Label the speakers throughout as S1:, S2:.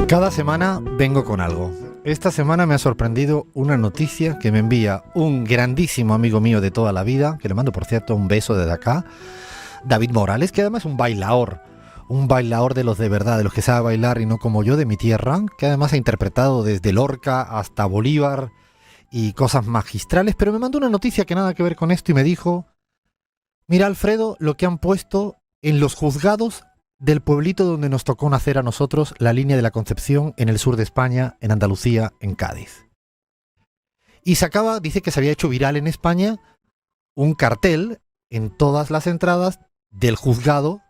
S1: Cada semana vengo con algo. Esta semana me ha sorprendido una noticia que me envía un grandísimo amigo mío de toda la vida, que le mando por cierto un beso desde acá, David Morales, que además es un bailador de los de verdad, de los que sabe bailar y no como yo de mi tierra, que además ha interpretado desde Lorca hasta Bolívar y cosas magistrales, pero me mandó una noticia que nada que ver con esto y me dijo: mira, Alfredo, lo que han puesto en los juzgados del pueblito donde nos tocó nacer a nosotros, la línea de la Concepción, en el sur de España, en Andalucía, en Cádiz. Y dice que se había hecho viral en España un cartel en todas las entradas del juzgado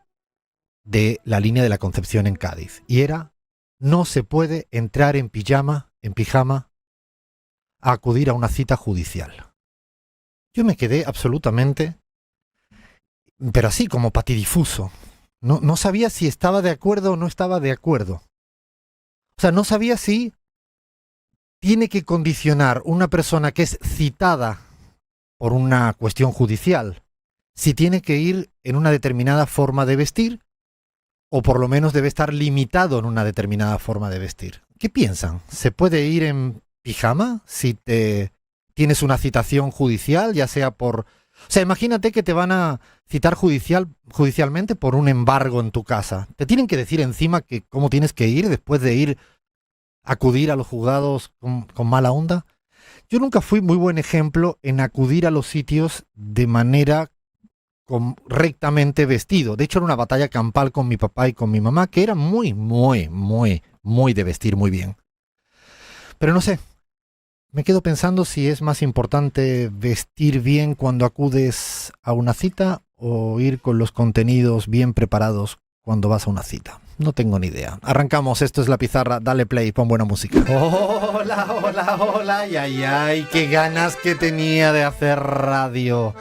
S1: de la línea de la Concepción en Cádiz. Y era: no se puede entrar en pijama, a acudir a una cita judicial. Yo me quedé absolutamente, pero así como patidifuso. No sabía si estaba de acuerdo o no estaba de acuerdo. O sea, no sabía si tiene que condicionar una persona que es citada por una cuestión judicial, si tiene que ir en una determinada forma de vestir, o por lo menos debe estar limitado en una determinada forma de vestir. ¿Qué piensan? ¿Se puede ir en pijama si tienes una citación judicial, ya sea por... O sea, imagínate que te van a citar judicialmente por un embargo en tu casa. Te tienen que decir encima que cómo tienes que ir después de acudir a los juzgados con mala onda. Yo nunca fui muy buen ejemplo en acudir a los sitios de manera rectamente vestido. De hecho, era una batalla campal con mi papá y con mi mamá, que era muy de vestir muy bien. Pero no sé. Me quedo pensando si es más importante vestir bien cuando acudes a una cita o ir con los contenidos bien preparados cuando vas a una cita. No tengo ni idea. Arrancamos, esto es La Pizarra, dale play, pon buena música. Hola, ay, qué ganas que tenía de hacer radio.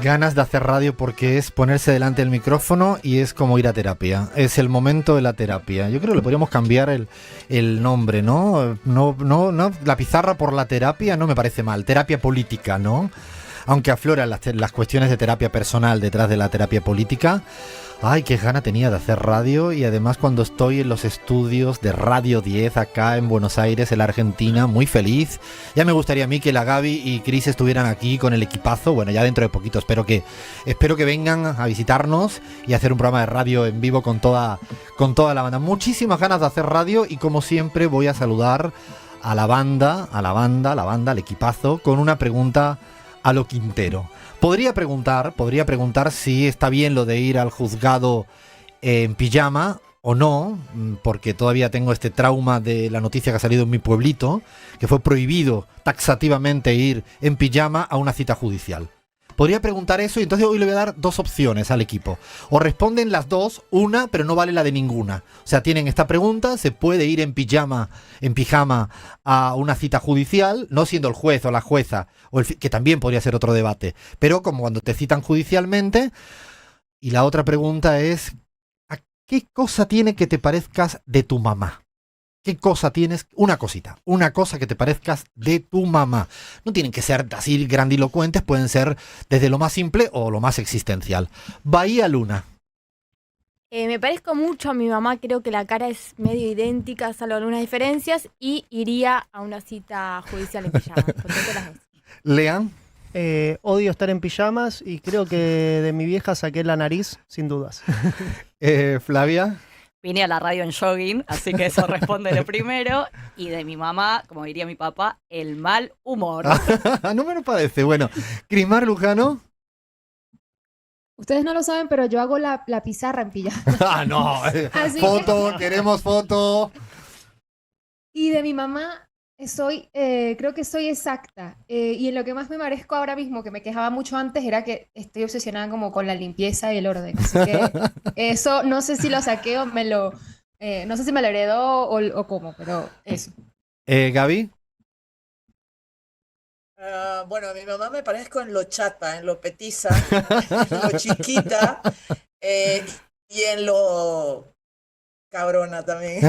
S1: Ganas de hacer radio porque es ponerse delante del micrófono y es como ir a terapia. Es el momento de la terapia. Yo creo que le podríamos cambiar el nombre, ¿no? No, la pizarra por la terapia no me parece mal. Terapia política, ¿no? Aunque afloran las cuestiones de terapia personal detrás de la terapia política. Ay, qué gana tenía de hacer radio, y además cuando estoy en los estudios de Radio 10 acá en Buenos Aires, en la Argentina, muy feliz. Ya me gustaría a mí que la Gaby y Chris estuvieran aquí con el equipazo. Bueno, ya dentro de poquito espero que vengan a visitarnos y hacer un programa de radio en vivo con toda la banda. Muchísimas ganas de hacer radio, y como siempre voy a saludar a la banda, al equipazo, con una pregunta a lo Quintero. Podría preguntar si está bien lo de ir al juzgado en pijama o no, porque todavía tengo este trauma de la noticia que ha salido en mi pueblito, que fue prohibido taxativamente ir en pijama a una cita judicial. Podría preguntar eso, y entonces hoy le voy a dar dos opciones al equipo. O responden las dos, una, pero no vale la de ninguna. O sea, tienen esta pregunta: ¿se puede ir en pijama a una cita judicial? No siendo el juez o la jueza, que también podría ser otro debate, pero como cuando te citan judicialmente. Y la otra pregunta es: ¿a qué cosa tiene que te parezcas de tu mamá? ¿Qué cosa tienes? Una cosa que te parezcas de tu mamá. No tienen que ser así grandilocuentes, pueden ser desde lo más simple o lo más existencial. Bahía Luna.
S2: Me parezco mucho a mi mamá, creo que la cara es medio idéntica, salvo algunas diferencias, y iría a una cita judicial en pijama. Las dos.
S1: Lean.
S3: Odio estar en pijamas y creo que de mi vieja saqué la nariz, sin dudas.
S1: Flavia.
S4: Vine a la radio en jogging, así que eso responde lo primero. Y de mi mamá, como diría mi papá, el mal humor.
S1: No me lo parece. Bueno, Crismar Lujano.
S5: Ustedes no lo saben, pero yo hago la pizarra en pijama.
S1: No. Foto, queremos foto.
S5: Y de mi mamá creo que soy exacta. Y en lo que más me parezco ahora mismo, que me quejaba mucho antes, era que estoy obsesionada como con la limpieza y el orden. Así que eso no sé si lo saqué o no sé si me lo heredó o cómo, pero eso.
S1: Gaby.
S6: Bueno, a mi mamá me parezco en lo chata, en lo petiza, en lo chiquita, y en lo cabrona también.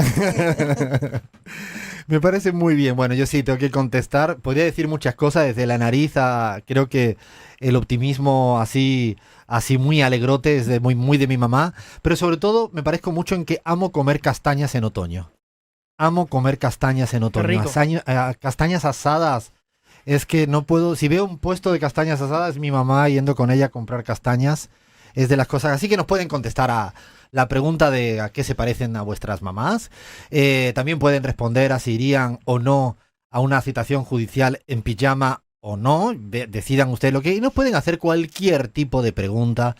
S1: Me parece muy bien. Bueno, yo sí tengo que contestar. Podría decir muchas cosas, desde la nariz a... Creo que el optimismo así muy alegrote es muy de mi mamá. Pero sobre todo me parezco mucho en que amo comer castañas en otoño. amo comer castañas en otoño.
S3: rico.
S1: Castañas asadas. Es que no puedo, si veo un puesto de castañas asadas, mi mamá yendo con ella a comprar castañas. Es de las cosas, así que nos pueden contestar a la pregunta de a qué se parecen a vuestras mamás. También pueden responder a si irían o no a una citación judicial en pijama o no. Decidan ustedes lo que... Y nos pueden hacer cualquier tipo de pregunta,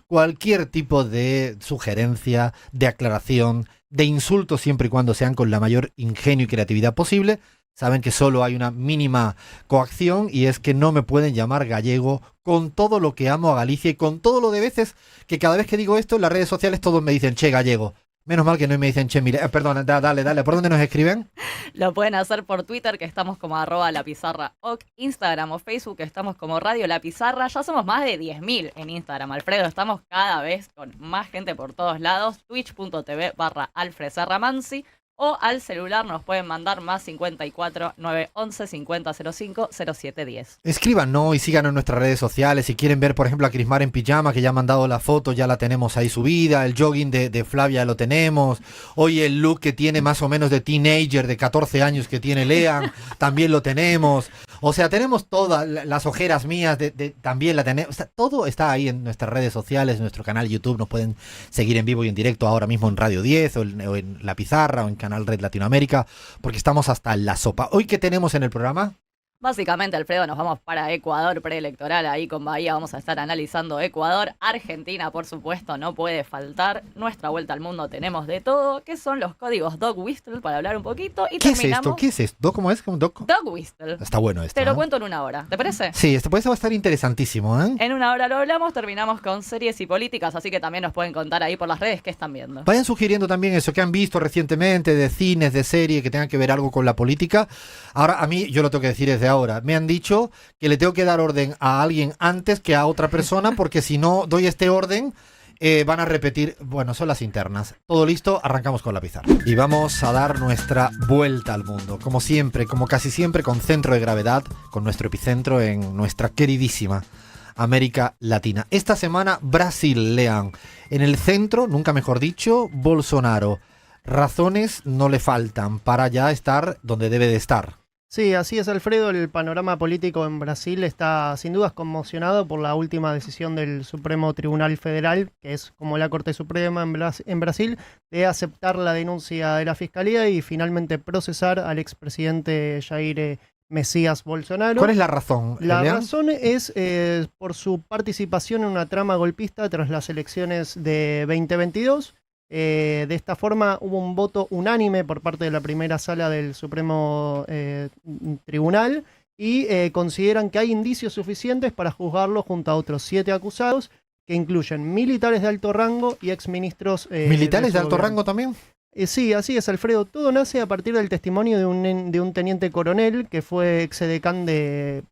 S1: cualquier tipo de sugerencia, de aclaración, de insulto, siempre y cuando sean con la mayor ingenio y creatividad posible. Saben que solo hay una mínima coacción y es que no me pueden llamar gallego con todo lo que amo a Galicia y con todo lo de veces que cada vez que digo esto en las redes sociales todos me dicen che gallego. Menos mal que no me dicen che mire. Perdón, dale. ¿Por dónde nos escriben?
S4: Lo pueden hacer por Twitter, que estamos como @lapizarraoc, Instagram o Facebook, que estamos como Radio La Pizarra. Ya somos más de 10.000 en Instagram, Alfredo. Estamos cada vez con más gente por todos lados. Twitch.tv/AlfredSerramansi. O al celular nos pueden mandar más 54 911 5005 0710.
S1: Escríbanos y síganos en nuestras redes sociales. Si quieren ver, por ejemplo, a Crismar en pijama, que ya ha mandado la foto, ya la tenemos ahí subida. El jogging de Flavia lo tenemos. Hoy el look que tiene más o menos de teenager de 14 años que tiene Lean, también lo tenemos. O sea, tenemos todas las ojeras mías, también la tenemos. O sea, todo está ahí en nuestras redes sociales, en nuestro canal YouTube. Nos pueden seguir en vivo y en directo ahora mismo en Radio 10 o en La Pizarra o en Canal Red Latinoamérica, porque estamos hasta en la sopa. ¿Hoy qué tenemos en el programa?
S4: Básicamente, Alfredo, nos vamos para Ecuador preelectoral. Ahí con Bahía vamos a estar analizando Ecuador. Argentina, por supuesto, no puede faltar. Nuestra vuelta al mundo tenemos de todo, que son los códigos Dog Whistle, para hablar un poquito. Y
S1: ¿Qué es
S4: terminamos...
S1: esto? ¿Qué es esto? ¿Cómo es?
S4: Dog Whistle.
S1: Está bueno esto.
S4: Te lo cuento en una hora, ¿te parece?
S1: Sí, esto va a estar interesantísimo, ¿eh?
S4: En una hora lo hablamos, terminamos con series y políticas, así que también nos pueden contar ahí por las redes qué están viendo.
S1: Vayan sugiriendo también eso que han visto recientemente de cines, de series, que tengan que ver algo con la política. Ahora, a mí, yo lo tengo que decir desde ahora, me han dicho que le tengo que dar orden a alguien antes que a otra persona, porque si no doy este orden, van a repetir. Bueno, son las internas. Todo listo, arrancamos con la pizarra. Y vamos a dar nuestra vuelta al mundo. Como siempre, como casi siempre, con centro de gravedad, con nuestro epicentro en nuestra queridísima América Latina. Esta semana, Brasil, Lean. En el centro, nunca mejor dicho, Bolsonaro. Razones no le faltan para ya estar donde debe de estar.
S3: Sí, así es, Alfredo. El panorama político en Brasil está sin dudas conmocionado por la última decisión del Supremo Tribunal Federal, que es como la Corte Suprema en Brasil, de aceptar la denuncia de la Fiscalía y finalmente procesar al expresidente Jair Mesías Bolsonaro.
S1: ¿Cuál es la razón?
S3: La
S1: Lean?
S3: razón es por su participación en una trama golpista tras las elecciones de 2022. De esta forma hubo un voto unánime por parte de la primera sala del Supremo Tribunal y consideran que hay indicios suficientes para juzgarlo junto a otros 7 acusados que incluyen militares de alto rango y exministros.
S1: ¿Militares de
S3: su
S1: alto
S3: gobierno.
S1: rango también?
S3: Sí, así es, Alfredo. Todo nace a partir del testimonio de un teniente coronel que fue exedecán de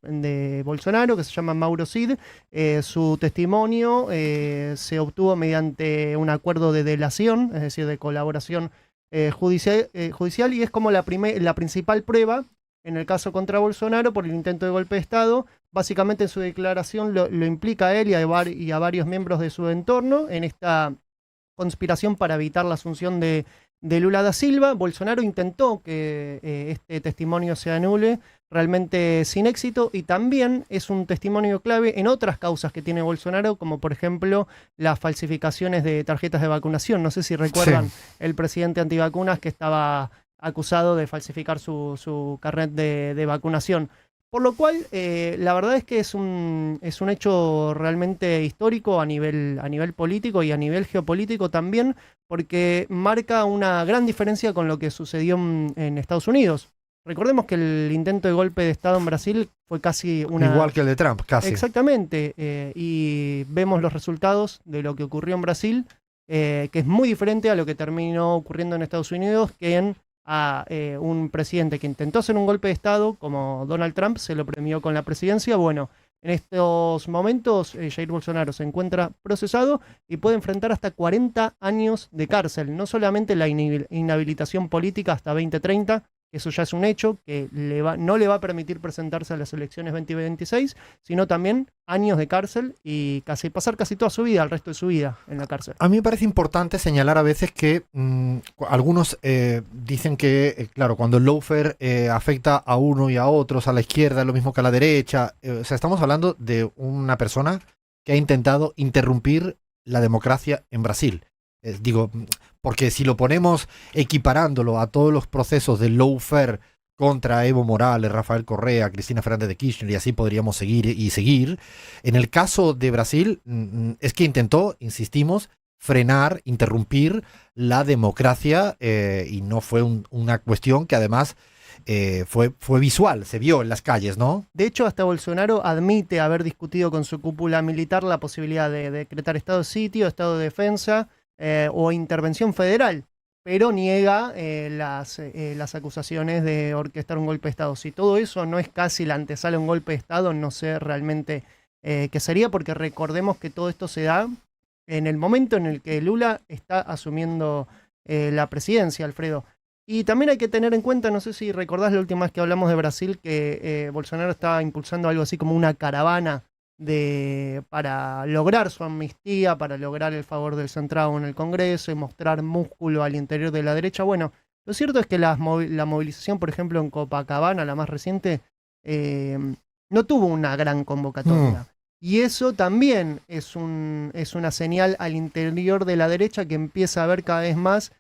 S3: Bolsonaro, que se llama Mauro Cid. Su testimonio se obtuvo mediante un acuerdo de delación, es decir, de colaboración judicial, y es como la principal prueba en el caso contra Bolsonaro por el intento de golpe de Estado. Básicamente en su declaración lo implica a él y a varios miembros de su entorno en esta conspiración para evitar la asunción de Lula da Silva. Bolsonaro intentó que este testimonio se anule, realmente sin éxito, y también es un testimonio clave en otras causas que tiene Bolsonaro, como por ejemplo las falsificaciones de tarjetas de vacunación. No sé si recuerdan el presidente antivacunas que estaba acusado de falsificar su carnet de vacunación. Por lo cual, la verdad es que es un hecho realmente histórico a nivel político y a nivel geopolítico también, porque marca una gran diferencia con lo que sucedió en Estados Unidos. Recordemos que el intento de golpe de Estado en Brasil fue casi una...
S1: Igual que el de Trump, casi.
S3: Exactamente, y vemos los resultados de lo que ocurrió en Brasil, que es muy diferente a lo que terminó ocurriendo en Estados Unidos, que en a un presidente que intentó hacer un golpe de Estado, como Donald Trump, se lo premió con la presidencia. Bueno, en estos momentos Jair Bolsonaro se encuentra procesado y puede enfrentar hasta 40 años de cárcel. No solamente la inhabilitación política hasta 2030, que eso ya es un hecho, que no le va a permitir presentarse a las elecciones 2026, sino también años de cárcel y pasar casi toda su vida, el resto de su vida en la cárcel.
S1: A mí me parece importante señalar a veces que algunos dicen que, claro, cuando el lawfare afecta a uno y a otros, a la izquierda, es lo mismo que a la derecha. O sea, estamos hablando de una persona que ha intentado interrumpir la democracia en Brasil. Digo, porque si lo ponemos equiparándolo a todos los procesos de lawfare contra Evo Morales, Rafael Correa, Cristina Fernández de Kirchner, y así podríamos seguir y seguir. En el caso de Brasil, es que intentó, insistimos, frenar, interrumpir la democracia, y no fue una cuestión que además fue visual, se vio en las calles, ¿no?
S3: De hecho, hasta Bolsonaro admite haber discutido con su cúpula militar la posibilidad de decretar estado de sitio, estado de defensa o intervención federal, pero niega las acusaciones de orquestar un golpe de Estado. Si todo eso no es casi la antesala de un golpe de Estado, no sé realmente qué sería, porque recordemos que todo esto se da en el momento en el que Lula está asumiendo la presidencia, Alfredo. Y también hay que tener en cuenta, no sé si recordás la última vez que hablamos de Brasil, que Bolsonaro estaba impulsando algo así como una caravana para lograr su amnistía, para lograr el favor del centrado en el Congreso y mostrar músculo al interior de la derecha. Bueno, lo cierto es que la movilización, por ejemplo, en Copacabana, la más reciente, no tuvo una gran convocatoria. Y eso también es una señal al interior de la derecha que empieza a ver cada vez más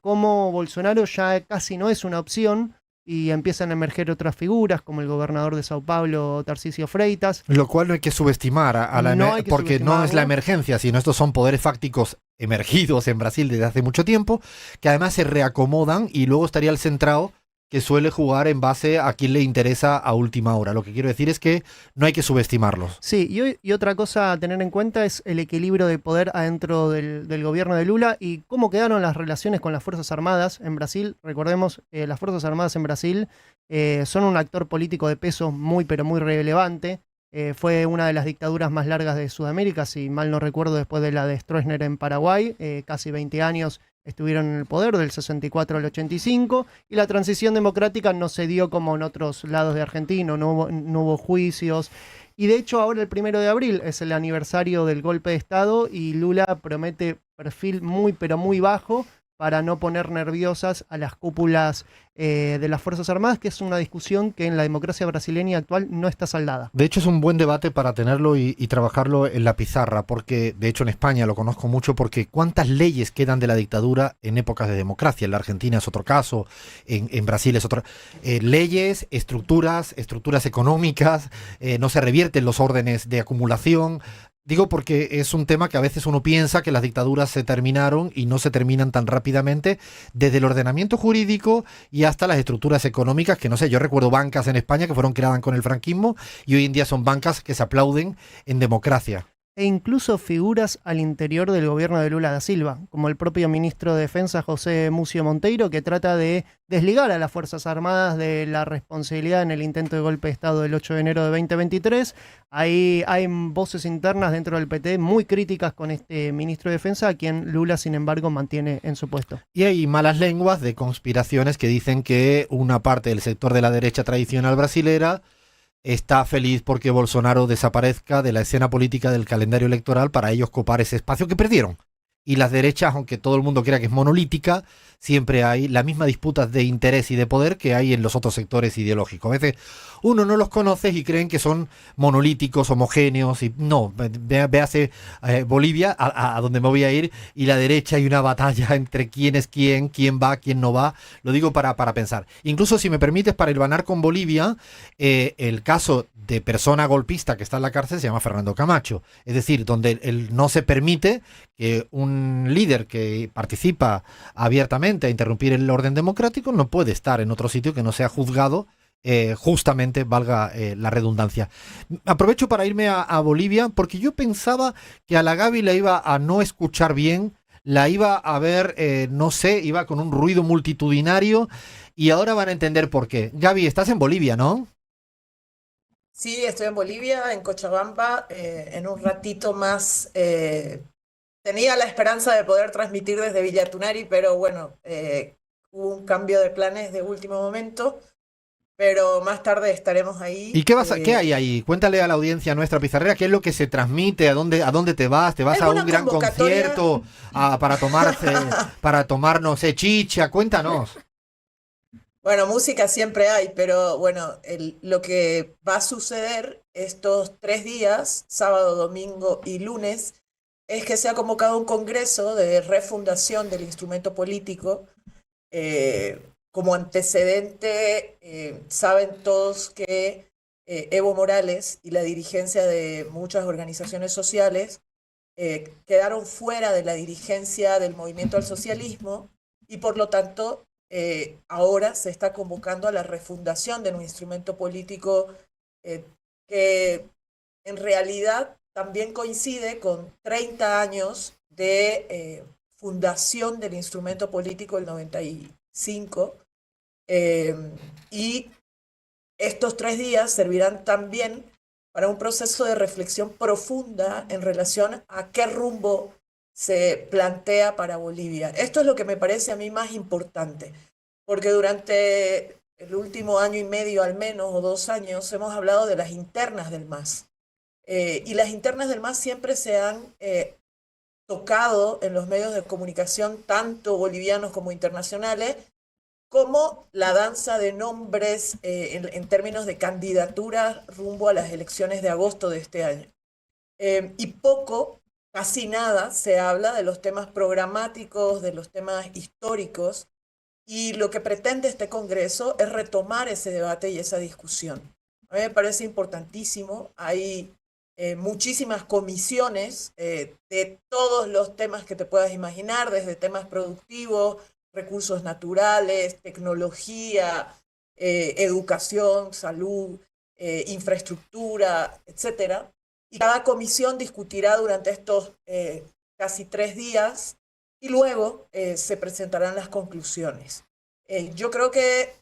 S3: cómo Bolsonaro ya casi no es una opción y empiezan a emerger otras figuras como el gobernador de Sao Paulo, Tarcísio Freitas.
S1: Lo cual no hay que subestimar porque no es la emergencia, sino estos son poderes fácticos emergidos en Brasil desde hace mucho tiempo, que además se reacomodan, y luego estaría el centrado, que suele jugar en base a quien le interesa a última hora. Lo que quiero decir es que no hay que subestimarlos.
S3: Sí, y otra cosa a tener en cuenta es el equilibrio de poder adentro del gobierno de Lula y cómo quedaron las relaciones con las Fuerzas Armadas en Brasil. Recordemos, las Fuerzas Armadas en Brasil son un actor político de peso muy, pero muy relevante. Fue una de las dictaduras más largas de Sudamérica, si mal no recuerdo, después de la de Stroessner en Paraguay. Casi 20 años estuvieron en el poder, del 64 al 85, y la transición democrática no se dio como en otros lados de Argentina, no hubo juicios. Y de hecho ahora el 1 de abril es el aniversario del golpe de Estado y Lula promete perfil muy, pero muy bajo para no poner nerviosas a las cúpulas de las Fuerzas Armadas, que es una discusión que en la democracia brasileña actual no está saldada.
S1: De hecho, es un buen debate para tenerlo y trabajarlo en la pizarra, porque de hecho en España lo conozco mucho, porque cuántas leyes quedan de la dictadura en épocas de democracia. En la Argentina es otro caso, en Brasil es otro. Leyes, estructuras económicas, no se revierten los órdenes de acumulación. Digo porque es un tema que a veces uno piensa que las dictaduras se terminaron y no se terminan tan rápidamente, desde el ordenamiento jurídico y hasta las estructuras económicas, que no sé, yo recuerdo bancas en España que fueron creadas con el franquismo y hoy en día son bancas que se aplauden en democracia.
S3: E incluso figuras al interior del gobierno de Lula da Silva, como el propio ministro de Defensa José Múcio Monteiro, que trata de desligar a las Fuerzas Armadas de la responsabilidad en el intento de golpe de Estado del 8 de enero de 2023. Ahí hay voces internas dentro del PT muy críticas con este ministro de Defensa, a quien Lula, sin embargo, mantiene en su puesto.
S1: Y hay malas lenguas de conspiraciones que dicen que una parte del sector de la derecha tradicional brasilera está feliz porque Bolsonaro desaparezca de la escena política del calendario electoral para ellos copar ese espacio que perdieron. Y las derechas, aunque todo el mundo crea que es monolítica, siempre hay la misma disputa de interés y de poder que hay en los otros sectores ideológicos. A veces uno no los conoce y creen que son monolíticos, homogéneos, y no, véase Bolivia, a donde me voy a ir, y la derecha hay una batalla entre quién es quién va, quién no va. Lo digo para pensar. Incluso, si me permites, para hilvanar con Bolivia, el caso de persona golpista que está en la cárcel se llama Fernando Camacho. Es decir, donde no se permite que un líder que participa abiertamente a interrumpir el orden democrático no puede estar en otro sitio que no sea juzgado, justamente, valga la redundancia. Aprovecho para irme a Bolivia, porque yo pensaba que a la Gaby la iba a no escuchar bien, la iba a ver, no sé, iba con un ruido multitudinario, y ahora van a entender por qué. Gaby, estás en Bolivia, ¿no?
S6: Sí, estoy en Bolivia, en Cochabamba. En un ratito más tenía la esperanza de poder transmitir desde Villa Tunari, pero bueno, hubo un cambio de planes de último momento, pero más tarde estaremos ahí.
S1: ¿Y qué hay ahí? Cuéntale a la audiencia nuestra pizarrera qué es lo que se transmite, a dónde te vas a un gran concierto para tomar, no sé, chicha, cuéntanos.
S6: Bueno, música siempre hay, pero bueno, lo que va a suceder estos 3 días, sábado, domingo y lunes, es que se ha convocado un congreso de refundación del instrumento político. Como antecedente, saben todos que Evo Morales y la dirigencia de muchas organizaciones sociales quedaron fuera de la dirigencia del movimiento al socialismo y por lo tanto ahora se está convocando a la refundación de un instrumento político que en realidad también coincide con 30 años de fundación del instrumento político del 95, y estos 3 días servirán también para un proceso de reflexión profunda en relación a qué rumbo se plantea para Bolivia. Esto es lo que me parece a mí más importante, porque durante el último año y medio al menos, o 2 años, hemos hablado de las internas del MAS. Y las internas del MAS siempre se han tocado en los medios de comunicación, tanto bolivianos como internacionales, como la danza de nombres en términos de candidatura rumbo a las elecciones de agosto de este año. Y poco, casi nada, se habla de los temas programáticos, de los temas históricos, y lo que pretende este Congreso es retomar ese debate y esa discusión. A mí me parece importantísimo. Hay muchísimas comisiones de todos los temas que te puedas imaginar, desde temas productivos, recursos naturales, tecnología, educación, salud, infraestructura, etcétera. Y cada comisión discutirá durante estos casi 3 días y luego se presentarán las conclusiones. Yo creo que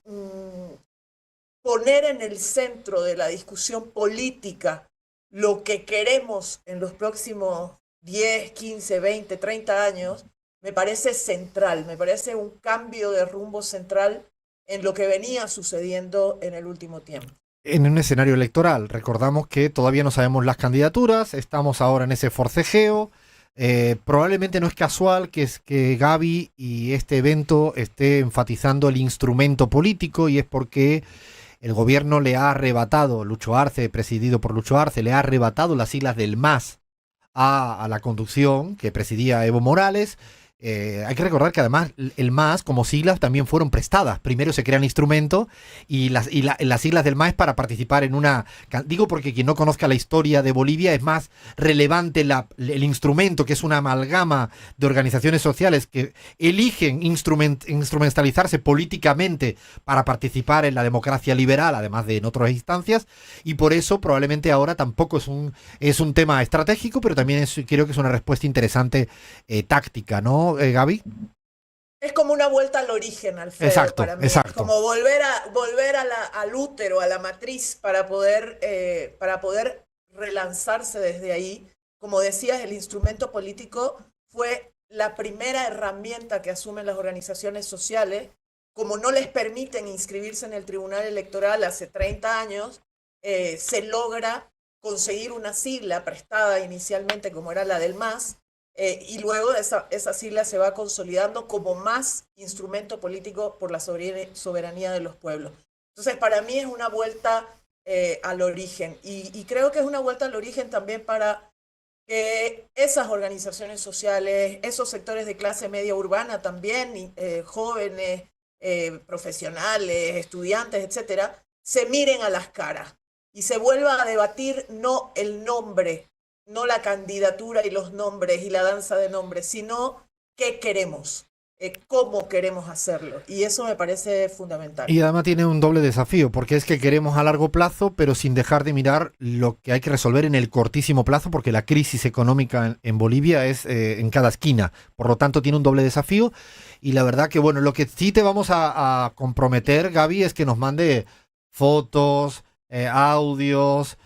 S6: poner en el centro de la discusión política lo que queremos en los próximos 10, 15, 20, 30 años, me parece central, me parece un cambio de rumbo central en lo que venía sucediendo en el último tiempo.
S1: En un escenario electoral, recordamos que todavía no sabemos las candidaturas, estamos ahora en ese forcejeo. Probablemente no es casual que Gaby y este evento esté enfatizando el instrumento político, y es porque el gobierno le ha arrebatado, Lucho Arce, presidido por Lucho Arce, le ha arrebatado las siglas del MAS a la conducción que presidía Evo Morales. Hay que recordar que además el MAS como siglas también fueron prestadas. Primero se crea el instrumento y las siglas del MAS para participar en una... Digo porque quien no conozca la historia de Bolivia, es más relevante el instrumento, que es una amalgama de organizaciones sociales que eligen instrumentalizarse políticamente para participar en la democracia liberal, además de en otras instancias, y por eso probablemente ahora tampoco es un tema estratégico, pero también creo que es una respuesta interesante táctica, ¿no? Gaby.
S6: Es como una vuelta al origen, Alfredo.
S1: Exacto,
S6: para mí.
S1: exacto.
S6: Es como volver al útero, a la matriz, para poder relanzarse desde ahí. Como decías, el instrumento político fue la primera herramienta que asumen las organizaciones sociales. Como no les permiten inscribirse en el Tribunal Electoral hace 30 años, se logra conseguir una sigla prestada inicialmente como era la del MAS, y luego esa sigla se va consolidando como más instrumento político por la soberanía de los pueblos. Entonces, para mí es una vuelta al origen, y creo que es una vuelta al origen también para que esas organizaciones sociales, esos sectores de clase media urbana también, jóvenes, profesionales, estudiantes, etcétera, se miren a las caras y se vuelva a debatir no el nombre, no la candidatura y los nombres y la danza de nombres, sino qué queremos, cómo queremos hacerlo. Y eso me parece fundamental.
S1: Y además tiene un doble desafío, porque es que queremos a largo plazo, pero sin dejar de mirar lo que hay que resolver en el cortísimo plazo, porque la crisis económica en Bolivia es en cada esquina. Por lo tanto, tiene un doble desafío. Y la verdad que, bueno, lo que sí te vamos a comprometer, Gaby, es que nos mande fotos, audios,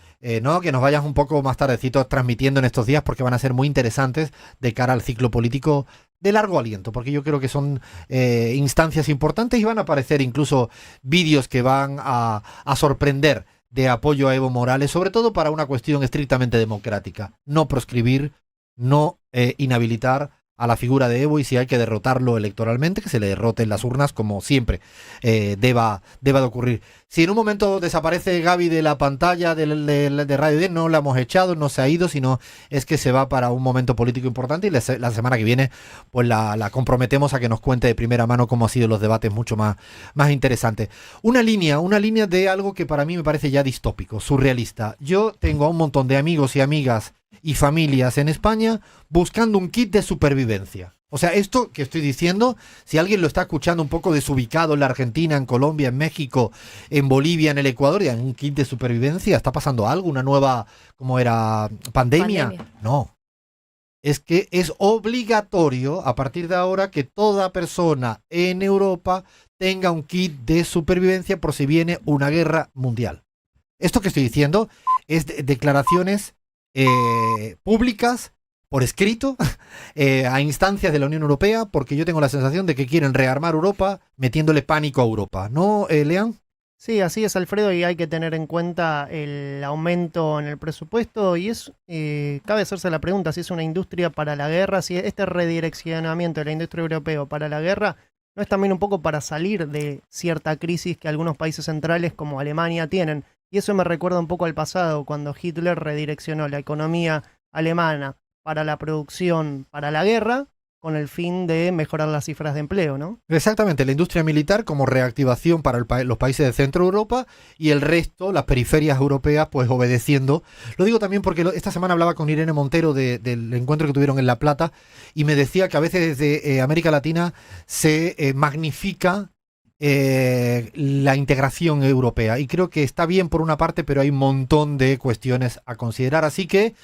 S1: ¿no? Que nos vayas un poco más tardecito transmitiendo en estos días, porque van a ser muy interesantes de cara al ciclo político de largo aliento, porque yo creo que son instancias importantes y van a aparecer incluso vídeos que van a sorprender de apoyo a Evo Morales, sobre todo para una cuestión estrictamente democrática. No proscribir, no inhabilitar a la figura de Evo, y si hay que derrotarlo electoralmente, que se le derrote en las urnas, como siempre deba de ocurrir. Si en un momento desaparece Gaby de la pantalla de Radio 10, no la hemos echado, no se ha ido, sino es que se va para un momento político importante, y la semana que viene pues la comprometemos a que nos cuente de primera mano cómo han sido los debates mucho más interesantes. Una línea de algo que para mí me parece ya distópico, surrealista. Yo tengo a un montón de amigos y amigas y familias en España buscando un kit de supervivencia. O sea, esto que estoy diciendo, si alguien lo está escuchando un poco desubicado en la Argentina, en Colombia, en México, en Bolivia, en el Ecuador, y en un kit de supervivencia, ¿está pasando algo? ¿Una nueva, cómo era, pandemia? No. Es que es obligatorio a partir de ahora que toda persona en Europa tenga un kit de supervivencia por si viene una guerra mundial. Esto que estoy diciendo es declaraciones públicas, por escrito, a instancias de la Unión Europea, porque yo tengo la sensación de que quieren rearmar Europa metiéndole pánico a Europa. ¿No, Lean?
S3: Sí, así es, Alfredo, y hay que tener en cuenta el aumento en el presupuesto, y cabe hacerse la pregunta si es una industria para la guerra, si este redireccionamiento de la industria europea para la guerra no es también un poco para salir de cierta crisis que algunos países centrales como Alemania tienen. Y eso me recuerda un poco al pasado, cuando Hitler redireccionó la economía alemana para la producción, para la guerra, con el fin de mejorar las cifras de empleo, ¿no?
S1: Exactamente, la industria militar como reactivación para los países de Centro Europa, y el resto, las periferias europeas, pues obedeciendo. Lo digo también porque esta semana hablaba con Irene Montero del encuentro que tuvieron en La Plata, y me decía que a veces desde América Latina se magnifica la integración europea, y creo que está bien por una parte, pero hay un montón de cuestiones a considerar, así que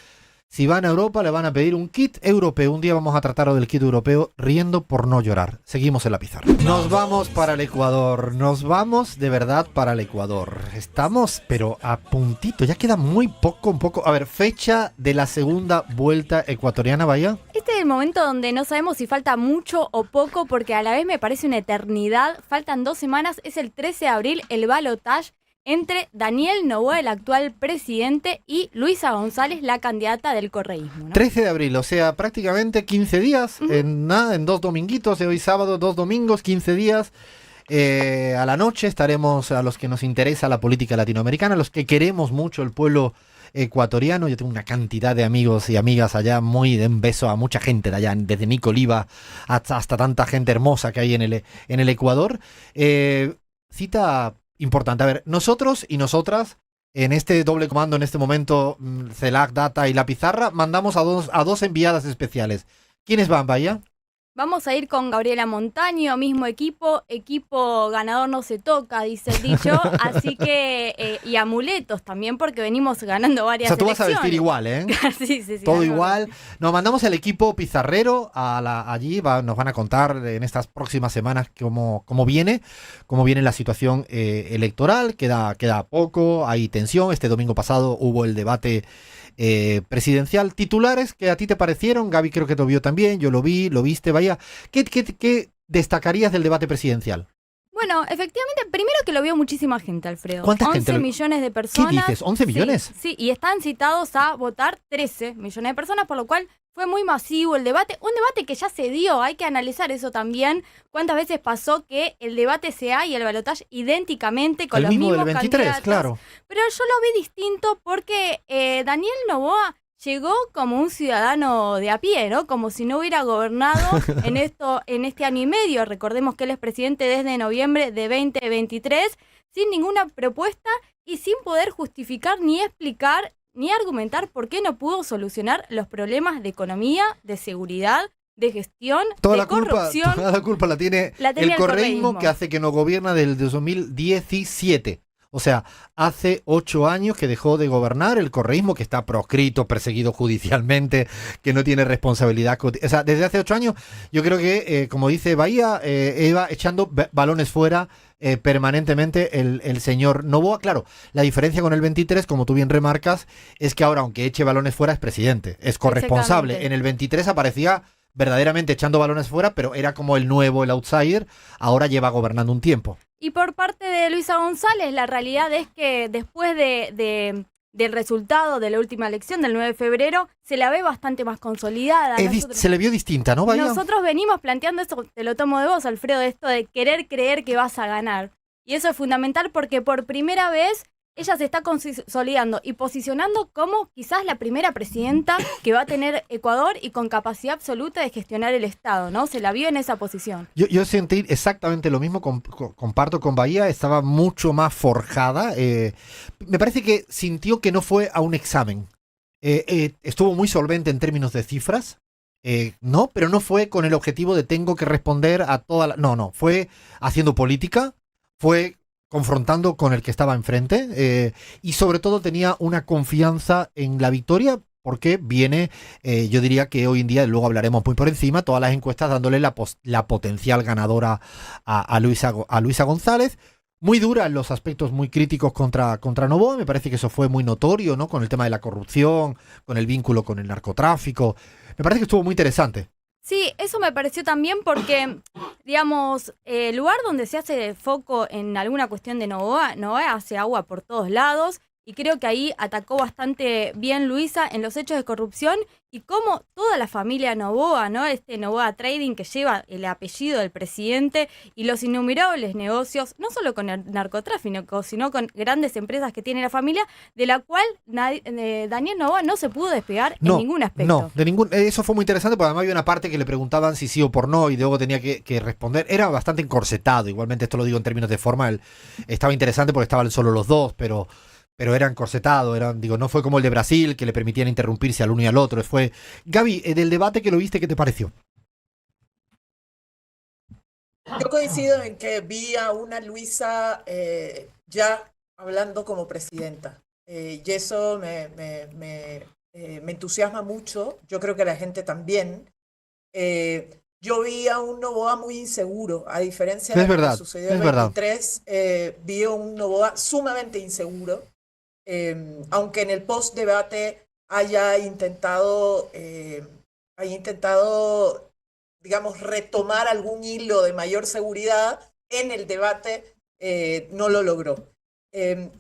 S1: si van a Europa le van a pedir un kit europeo. Un día vamos a tratar del kit europeo, riendo por no llorar. Seguimos en la pizarra. Nos vamos para el Ecuador, nos vamos de verdad para el Ecuador. Estamos pero a puntito, ya queda muy poco. A ver, fecha de la segunda vuelta ecuatoriana, vaya.
S2: Este es el momento donde no sabemos si falta mucho o poco, porque a la vez me parece una eternidad. Faltan 2 semanas, es el 13 de abril, el balotaje entre Daniel Noboa, el actual presidente, y Luisa González, la candidata del correísmo, ¿no?
S1: 13 de abril, o sea, prácticamente 15 días, en 2 dominguitos, de hoy sábado, 2 domingos, 15 días. A la noche estaremos, a los que nos interesa la política latinoamericana, a los que queremos mucho el pueblo ecuatoriano. Yo tengo una cantidad de amigos y amigas allá, un beso a mucha gente de allá, desde Nico Oliva hasta tanta gente hermosa que hay en el Ecuador. Cita importante. A ver, nosotros y nosotras, en este doble comando, en este momento, CELAC, Data y La Pizarra, mandamos a dos enviadas especiales. ¿Quiénes van, vaya?
S2: Vamos a ir con Gabriela Montaño, mismo equipo ganador no se toca, dice el dicho, así que, y amuletos también, porque venimos ganando varias
S1: elecciones. O sea, tú vas a vestir igual, ¿eh?
S2: Sí,
S1: todo igual. Nos mandamos el equipo pizarrero allí, nos van a contar en estas próximas semanas cómo viene la situación electoral, queda poco, hay tensión. Este domingo pasado hubo el debate presidencial. Titulares que a ti te parecieron, Gaby creo que lo vio también, yo lo vi, lo viste, vaya. ¿Qué destacarías del debate presidencial?
S2: Bueno, efectivamente, primero que lo vio muchísima gente, Alfredo.
S1: ¿Cuánta gente?
S2: 11 millones de personas.
S1: ¿Qué dices? ¿11 millones?
S2: Sí, y están citados a votar 13 millones de personas, por lo cual fue muy masivo el debate. Un debate que ya se dio, hay que analizar eso también. ¿Cuántas veces pasó que el debate se da y el balotaje idénticamente con los mismos
S1: del 23,
S2: candidatos?
S1: Claro.
S2: Pero yo lo vi distinto porque Daniel Noboa llegó como un ciudadano de a pie, ¿no? Como si no hubiera gobernado en este año y medio. Recordemos que él es presidente desde noviembre de 2023, sin ninguna propuesta y sin poder justificar ni explicar ni argumentar por qué no pudo solucionar los problemas de economía, de seguridad, de gestión, de corrupción.
S1: Toda la culpa la tiene el correísmo, que hace que no gobierna desde 2017. O sea, hace 8 años que dejó de gobernar el correísmo, que está proscrito, perseguido judicialmente, que no tiene responsabilidad. O sea, desde hace 8 años, yo creo que, como dice Bahía, iba echando balones fuera permanentemente el señor Noboa. Claro, la diferencia con el 23, como tú bien remarcas, es que ahora, aunque eche balones fuera, es presidente, es corresponsable. En el 23 aparecía verdaderamente echando balones fuera, pero era como el nuevo, el outsider, ahora lleva gobernando un tiempo.
S2: Y por parte de Luisa González, la realidad es que después del resultado de la última elección del 9 de febrero, se la ve bastante más consolidada.
S1: Se le vio distinta, ¿no, Bahía?
S2: Nosotros venimos planteando esto, te lo tomo de vos, Alfredo, esto de querer creer que vas a ganar. Y eso es fundamental porque por primera vez ella se está consolidando y posicionando como quizás la primera presidenta que va a tener Ecuador y con capacidad absoluta de gestionar el Estado, ¿no? Se la vio en esa posición.
S1: Yo sentí exactamente lo mismo, comparto con Bahía, estaba mucho más forjada. Me parece que sintió que no fue a un examen. Estuvo muy solvente en términos de cifras, no, pero no fue con el objetivo de tengo que responder a toda la... No, fue haciendo política, fue confrontando con el que estaba enfrente y sobre todo tenía una confianza en la victoria porque viene, yo diría que hoy en día, luego hablaremos muy por encima, todas las encuestas dándole la potencial ganadora a Luisa González. Muy dura en los aspectos muy críticos contra Noboa, me parece que eso fue muy notorio, ¿no? Con el tema de la corrupción, con el vínculo con el narcotráfico. Me parece que estuvo muy interesante.
S2: Sí, eso me pareció también porque, digamos, el lugar donde se hace foco en alguna cuestión de Noboa hace agua por todos lados y creo que ahí atacó bastante bien Luisa en los hechos de corrupción y cómo toda la familia Noboa, ¿no? Este Noboa Trading que lleva el apellido del presidente y los innumerables negocios, no solo con el narcotráfico, sino con grandes empresas que tiene la familia, de la cual Daniel Noboa no se pudo despegar en ningún aspecto.
S1: No, eso fue muy interesante porque además había una parte que le preguntaban si sí o por no y luego tenía que responder. Era bastante encorsetado, igualmente esto lo digo en términos de forma, estaba interesante porque estaban solo los dos, pero era encorsetado, no fue como el de Brasil, que le permitían interrumpirse al uno y al otro. Gaby, del debate que lo viste, ¿qué te pareció?
S6: Yo coincido en que vi a una Luisa ya hablando como presidenta. Y eso me entusiasma mucho. Yo creo que la gente también. Yo vi a un Noboa muy inseguro, a diferencia de lo que sucedió en el 23. Vi a un Noboa sumamente inseguro. Aunque en el post-debate haya intentado, digamos, retomar algún hilo de mayor seguridad, en el debate no lo logró.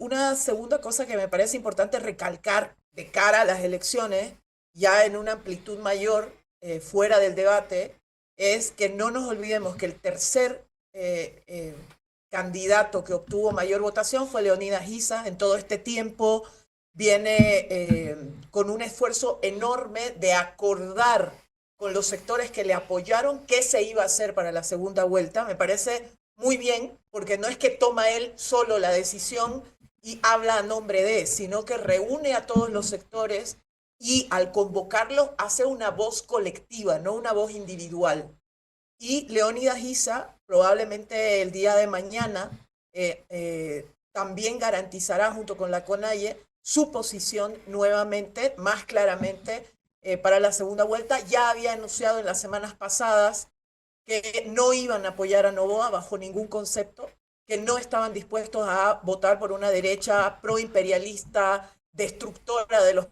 S6: Una segunda cosa que me parece importante recalcar de cara a las elecciones, ya en una amplitud mayor, fuera del debate, es que no nos olvidemos que el tercer candidato que obtuvo mayor votación fue Leonidas Giza. En todo este tiempo viene con un esfuerzo enorme de acordar con los sectores que le apoyaron qué se iba a hacer para la segunda vuelta. Me parece muy bien, porque no es que toma él solo la decisión y habla a nombre de, sino que reúne a todos los sectores y al convocarlos hace una voz colectiva, no una voz individual. Y Leonidas Giza probablemente el día de mañana también garantizará junto con la CONAIE su posición nuevamente, más claramente, para la segunda vuelta. Ya había anunciado en las semanas pasadas que no iban a apoyar a Noboa bajo ningún concepto, que no estaban dispuestos a votar por una derecha proimperialista, destructora de los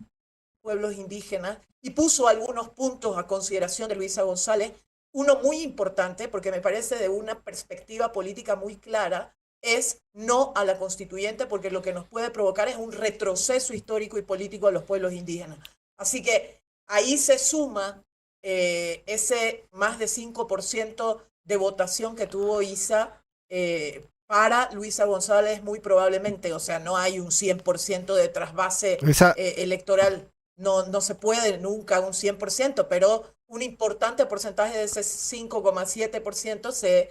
S6: pueblos indígenas, y puso algunos puntos a consideración de Luisa González. Uno muy importante, porque me parece de una perspectiva política muy clara, es no a la constituyente, porque lo que nos puede provocar es un retroceso histórico y político a los pueblos indígenas. Así que ahí se suma ese más de 5% de votación que tuvo Isa para Luisa González muy probablemente. O sea, no hay un 100% de trasvase electoral. No se puede nunca un 100%, pero un importante porcentaje de ese 5,7% se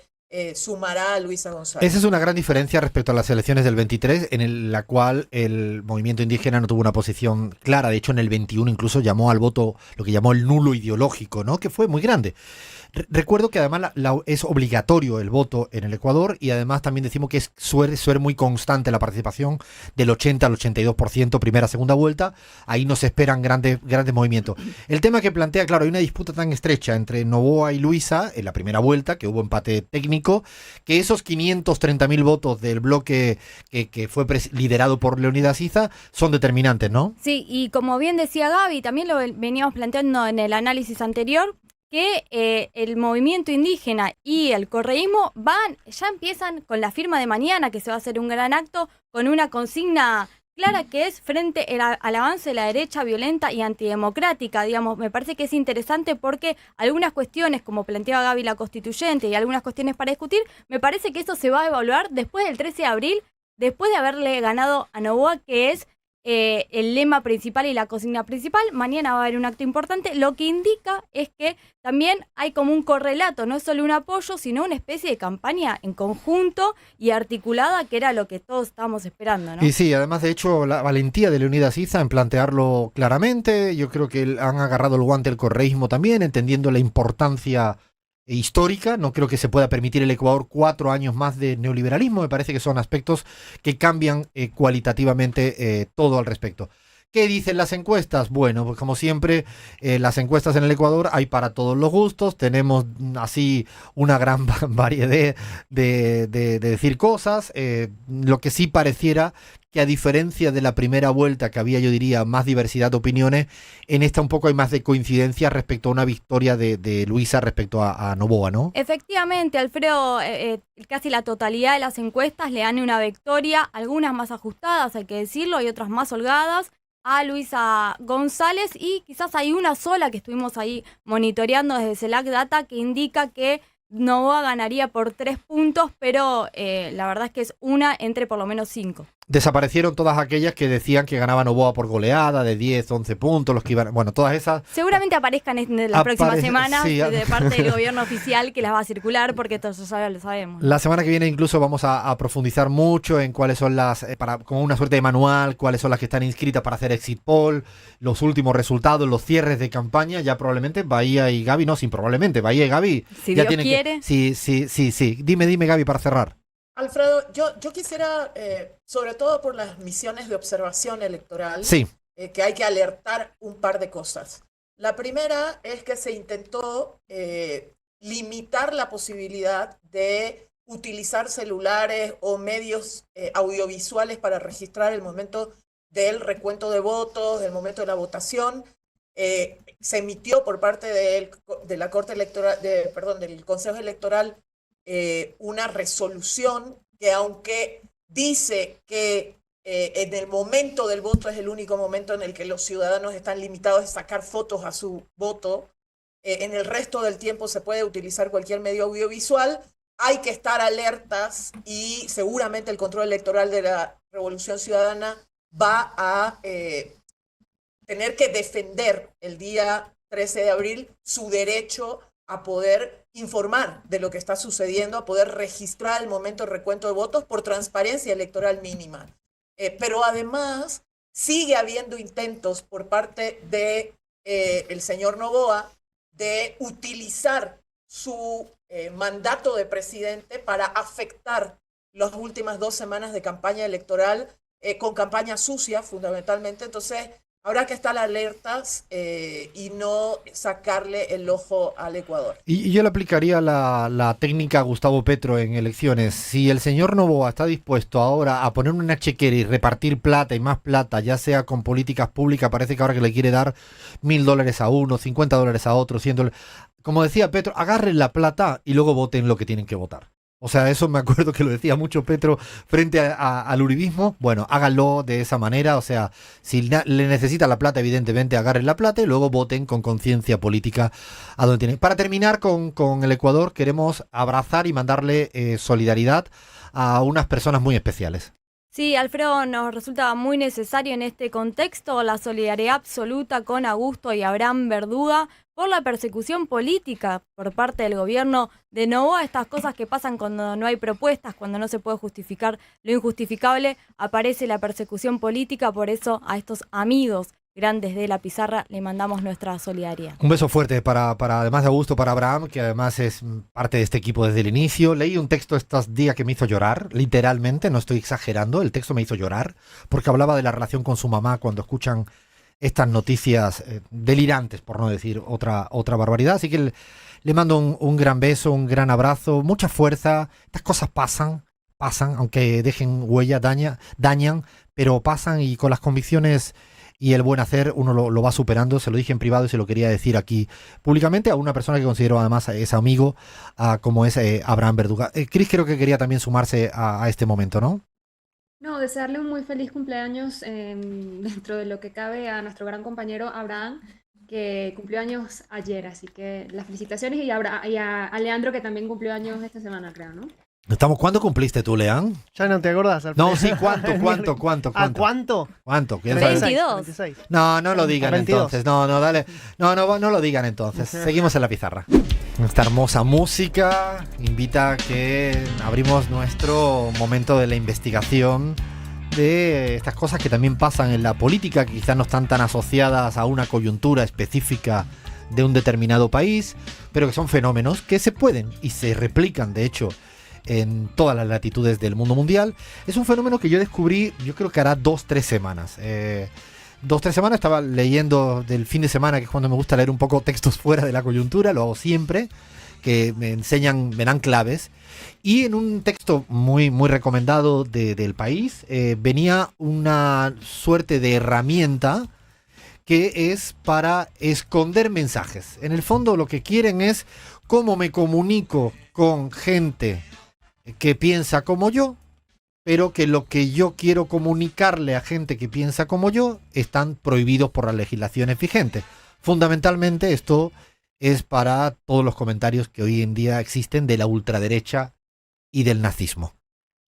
S6: sumará a Luisa González.
S1: Esa es una gran diferencia respecto a las elecciones del 23, en la cual el movimiento indígena no tuvo una posición clara. De hecho, en el 21 incluso llamó al voto lo que llamó el nulo ideológico, ¿no? Que fue muy grande. Recuerdo que además es obligatorio el voto en el Ecuador y además también decimos que suele ser muy constante la participación del 80 al 82% primera, segunda vuelta. Ahí no se esperan grandes movimientos. El tema que plantea, claro, hay una disputa tan estrecha entre Noboa y Luisa en la primera vuelta, que hubo empate técnico, que esos 530.000 votos del bloque que fue liderado por Leonidas Giza son determinantes, ¿no?
S2: Sí, y como bien decía Gaby, también lo veníamos planteando en el análisis anterior, que el movimiento indígena y el correísmo ya empiezan con la firma de mañana, que se va a hacer un gran acto, con una consigna clara que es frente al avance de la derecha violenta y antidemocrática. Digamos, me parece que es interesante porque algunas cuestiones, como planteaba Gaby la constituyente, y algunas cuestiones para discutir, me parece que eso se va a evaluar después del 13 de abril, después de haberle ganado a Noboa, que es el lema principal y la consigna principal. Mañana va a haber un acto importante, lo que indica es que también hay como un correlato, no es solo un apoyo, sino una especie de campaña en conjunto y articulada, que era lo que todos estábamos esperando, ¿no?
S1: Y sí, además, de hecho, la valentía de Leonidas Iza en plantearlo claramente. Yo creo que han agarrado el guante el correísmo también, entendiendo la importancia histórica. No creo que se pueda permitir el Ecuador 4 años más de neoliberalismo. Me parece que son aspectos que cambian cualitativamente todo al respecto. ¿Qué dicen las encuestas? Bueno, pues como siempre, las encuestas en el Ecuador hay para todos los gustos. Tenemos así una gran variedad de decir cosas. Lo que sí pareciera que, a diferencia de la primera vuelta, que había, yo diría, más diversidad de opiniones, en esta un poco hay más de coincidencia respecto a una victoria de Luisa respecto a Noboa, ¿no?
S2: Efectivamente, Alfredo, casi la totalidad de las encuestas le dan una victoria, algunas más ajustadas, hay que decirlo, y otras más holgadas, a Luisa González, y quizás hay una sola que estuvimos ahí monitoreando desde CELAC Data que indica que Noboa ganaría por 3 puntos, pero la verdad es que es una entre por lo menos 5.
S1: Desaparecieron todas aquellas que decían que ganaba Noboa por goleada de 10, 11 puntos, los que iban, bueno, todas esas.
S2: Seguramente aparezcan en las próximas semanas
S1: sí,
S2: de parte del gobierno oficial, que las va a circular, porque todo eso ya lo sabemos.
S1: La semana que viene incluso vamos a profundizar mucho en cuáles son las, como una suerte de manual, cuáles son las que están inscritas para hacer exit poll, los últimos resultados, los cierres de campaña. Ya probablemente Bahía y Gaby, no, sin probablemente, Bahía y Gaby.
S2: Si
S1: ya
S2: Dios
S1: tienen
S2: quiere.
S1: Sí. Dime Gaby, para cerrar.
S6: Alfredo, yo quisiera, sobre todo por las misiones de observación electoral,
S1: Sí.
S6: Que hay que alertar un par de cosas. La primera es que se intentó limitar la posibilidad de utilizar celulares o medios audiovisuales para registrar el momento del recuento de votos, el momento de la votación. Se emitió por parte de la Corte Electoral, del Consejo Electoral, una resolución que, aunque dice que en el momento del voto es el único momento en el que los ciudadanos están limitados a sacar fotos a su voto, en el resto del tiempo se puede utilizar cualquier medio audiovisual. Hay que estar alertas, y seguramente el control electoral de la Revolución Ciudadana va a tener que defender el día 13 de abril su derecho a poder informar de lo que está sucediendo, a poder registrar el momento del recuento de votos por transparencia electoral mínima. Pero además sigue habiendo intentos por parte de el señor Noboa de utilizar su mandato de presidente para afectar las últimas 2 semanas de campaña electoral, con campaña sucia fundamentalmente. Entonces habrá que estar alertas y no sacarle el ojo al Ecuador.
S1: Y yo le aplicaría la técnica a Gustavo Petro en elecciones. Si el señor Noboa está dispuesto ahora a poner una chequera y repartir plata y más plata, ya sea con políticas públicas, parece que ahora que le quiere dar $1.000 a uno, $50 a otro, $100. Como decía Petro, agarren la plata y luego voten lo que tienen que votar. O sea, eso me acuerdo que lo decía mucho Petro frente al uribismo. Bueno, háganlo de esa manera. O sea, si le necesita la plata, evidentemente agarren la plata y luego voten con conciencia política a donde tienen. Para terminar con el Ecuador, queremos abrazar y mandarle solidaridad a unas personas muy especiales.
S2: Sí, Alfredo, nos resulta muy necesario en este contexto la solidaridad absoluta con Augusto y Abraham Verduga por la persecución política por parte del gobierno de Noboa. Estas cosas que pasan cuando no hay propuestas, cuando no se puede justificar lo injustificable, aparece la persecución política. Por eso a estos amigos grandes de la pizarra le mandamos nuestra solidaridad.
S1: Un beso fuerte para además de Augusto, para Abraham, que además es parte de este equipo desde el inicio. Leí un texto estos días que me hizo llorar, literalmente, no estoy exagerando, el texto me hizo llorar, porque hablaba de la relación con su mamá cuando escuchan estas noticias delirantes, por no decir otra barbaridad. Así que le mando un gran beso, un gran abrazo, mucha fuerza. Estas cosas pasan, aunque dejen huella, dañan, pero pasan, y con las convicciones y el buen hacer uno lo va superando. Se lo dije en privado y se lo quería decir aquí públicamente a una persona que considero además es amigo, como es Abraham Verduga. Cris creo que quería también sumarse a este momento, ¿no?
S5: No, desearle un muy feliz cumpleaños dentro de lo que cabe a nuestro gran compañero Abraham, que cumplió años ayer, así que las felicitaciones y a Leandro que también cumplió años esta semana, creo, ¿no?
S1: ¿Cuándo cumpliste tú, Leán?
S3: ¿Ya no te acordás, Alfredo?
S1: No, sí, ¿cuánto?
S3: ¿A cuánto?
S1: ¿Cuánto? ¿Quién sabe?
S2: 22.
S3: 26.
S1: No lo digan
S3: 22.
S1: entonces. No, dale. No lo digan entonces. Seguimos en la pizarra. Esta hermosa música invita a que abrimos nuestro momento de la investigación de estas cosas que también pasan en la política, que quizás no están tan asociadas a una coyuntura específica de un determinado país, pero que son fenómenos que se pueden y se replican, de hecho, en todas las latitudes del mundo mundial. Es un fenómeno que yo descubrí, yo creo que hará 2-3 semanas. 2-3 semanas estaba leyendo del fin de semana, que es cuando me gusta leer un poco textos fuera de la coyuntura, lo hago siempre, que me dan claves. Y en un texto muy recomendado del país, venía una suerte de herramienta que es para esconder mensajes. En el fondo lo que quieren es cómo me comunico con gente que piensa como yo, pero que lo que yo quiero comunicarle a gente que piensa como yo están prohibidos por las legislaciones vigentes. Fundamentalmente esto es para todos los comentarios que hoy en día existen de la ultraderecha y del nazismo.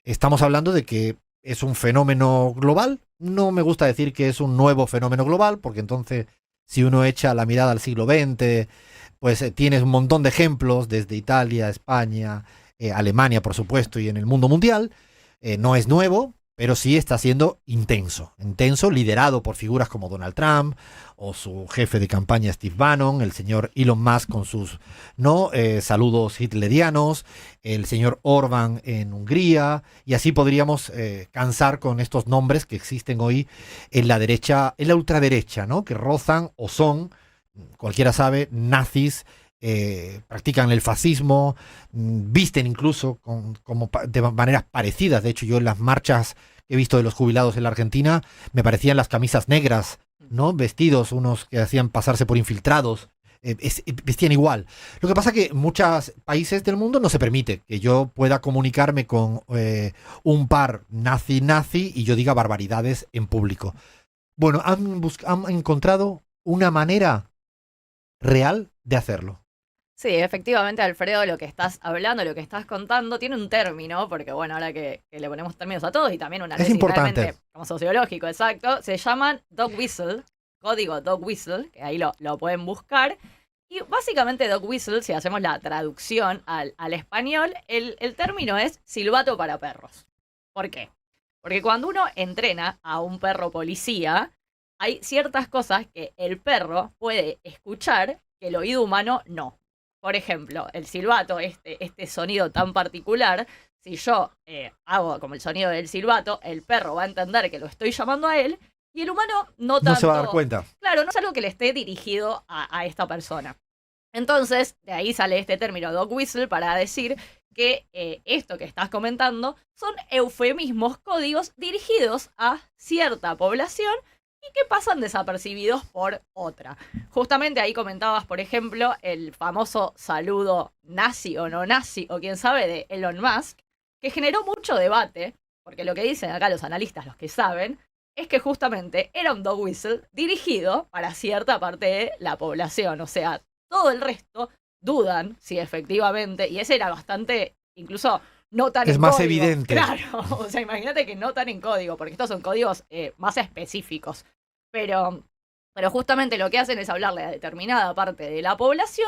S1: Estamos hablando de que es un fenómeno global. No me gusta decir que es un nuevo fenómeno global, porque entonces si uno echa la mirada al siglo XX, pues tienes un montón de ejemplos desde Italia, España, Alemania, por supuesto, y en el mundo mundial. No es nuevo, pero sí está siendo intenso, liderado por figuras como Donald Trump o su jefe de campaña Steve Bannon, el señor Elon Musk con sus saludos hitlerianos, el señor Orbán en Hungría, y así podríamos cansar con estos nombres que existen hoy en la derecha, en la ultraderecha, ¿no? Que rozan o son, cualquiera sabe, nazis. Practican el fascismo, visten incluso de maneras parecidas. De hecho, yo en las marchas que he visto de los jubilados en la Argentina me parecían las camisas negras, ¿no? Vestidos, unos que hacían pasarse por infiltrados, vestían igual. Lo que pasa es que en muchos países del mundo no se permite que yo pueda comunicarme con un par nazi y yo diga barbaridades en público. Bueno, han encontrado una manera real de hacerlo.
S4: Sí, efectivamente, Alfredo, lo que estás hablando, lo que estás contando, tiene un término, porque bueno, ahora que le ponemos términos a todos y también un análisis realmente como sociológico, exacto, se llaman dog whistle, código dog whistle, que ahí lo pueden buscar. Y básicamente dog whistle, si hacemos la traducción al español, el término es silbato para perros. ¿Por qué? Porque cuando uno entrena a un perro policía, hay ciertas cosas que el perro puede escuchar que el oído humano no. Por ejemplo, el silbato, este sonido tan particular, si yo hago como el sonido del silbato, el perro va a entender que lo estoy llamando a él y el humano no tanto.
S1: No se va a dar cuenta.
S4: Claro, no es algo que le esté dirigido a esta persona. Entonces, de ahí sale este término dog whistle para decir que esto que estás comentando son eufemismos, códigos dirigidos a cierta población y que pasan desapercibidos por otra. Justamente ahí comentabas, por ejemplo, el famoso saludo nazi o no nazi, o quién sabe, de Elon Musk, que generó mucho debate, porque lo que dicen acá los analistas, los que saben, es que justamente era un dog whistle dirigido para cierta parte de la población. O sea, todo el resto dudan si efectivamente, y ese era bastante, incluso no tan
S1: es
S4: en
S1: más
S4: código.
S1: evidente.
S4: Claro, o sea, imagínate que no tan en código, porque estos son códigos más específicos. Pero justamente lo que hacen es hablarle a determinada parte de la población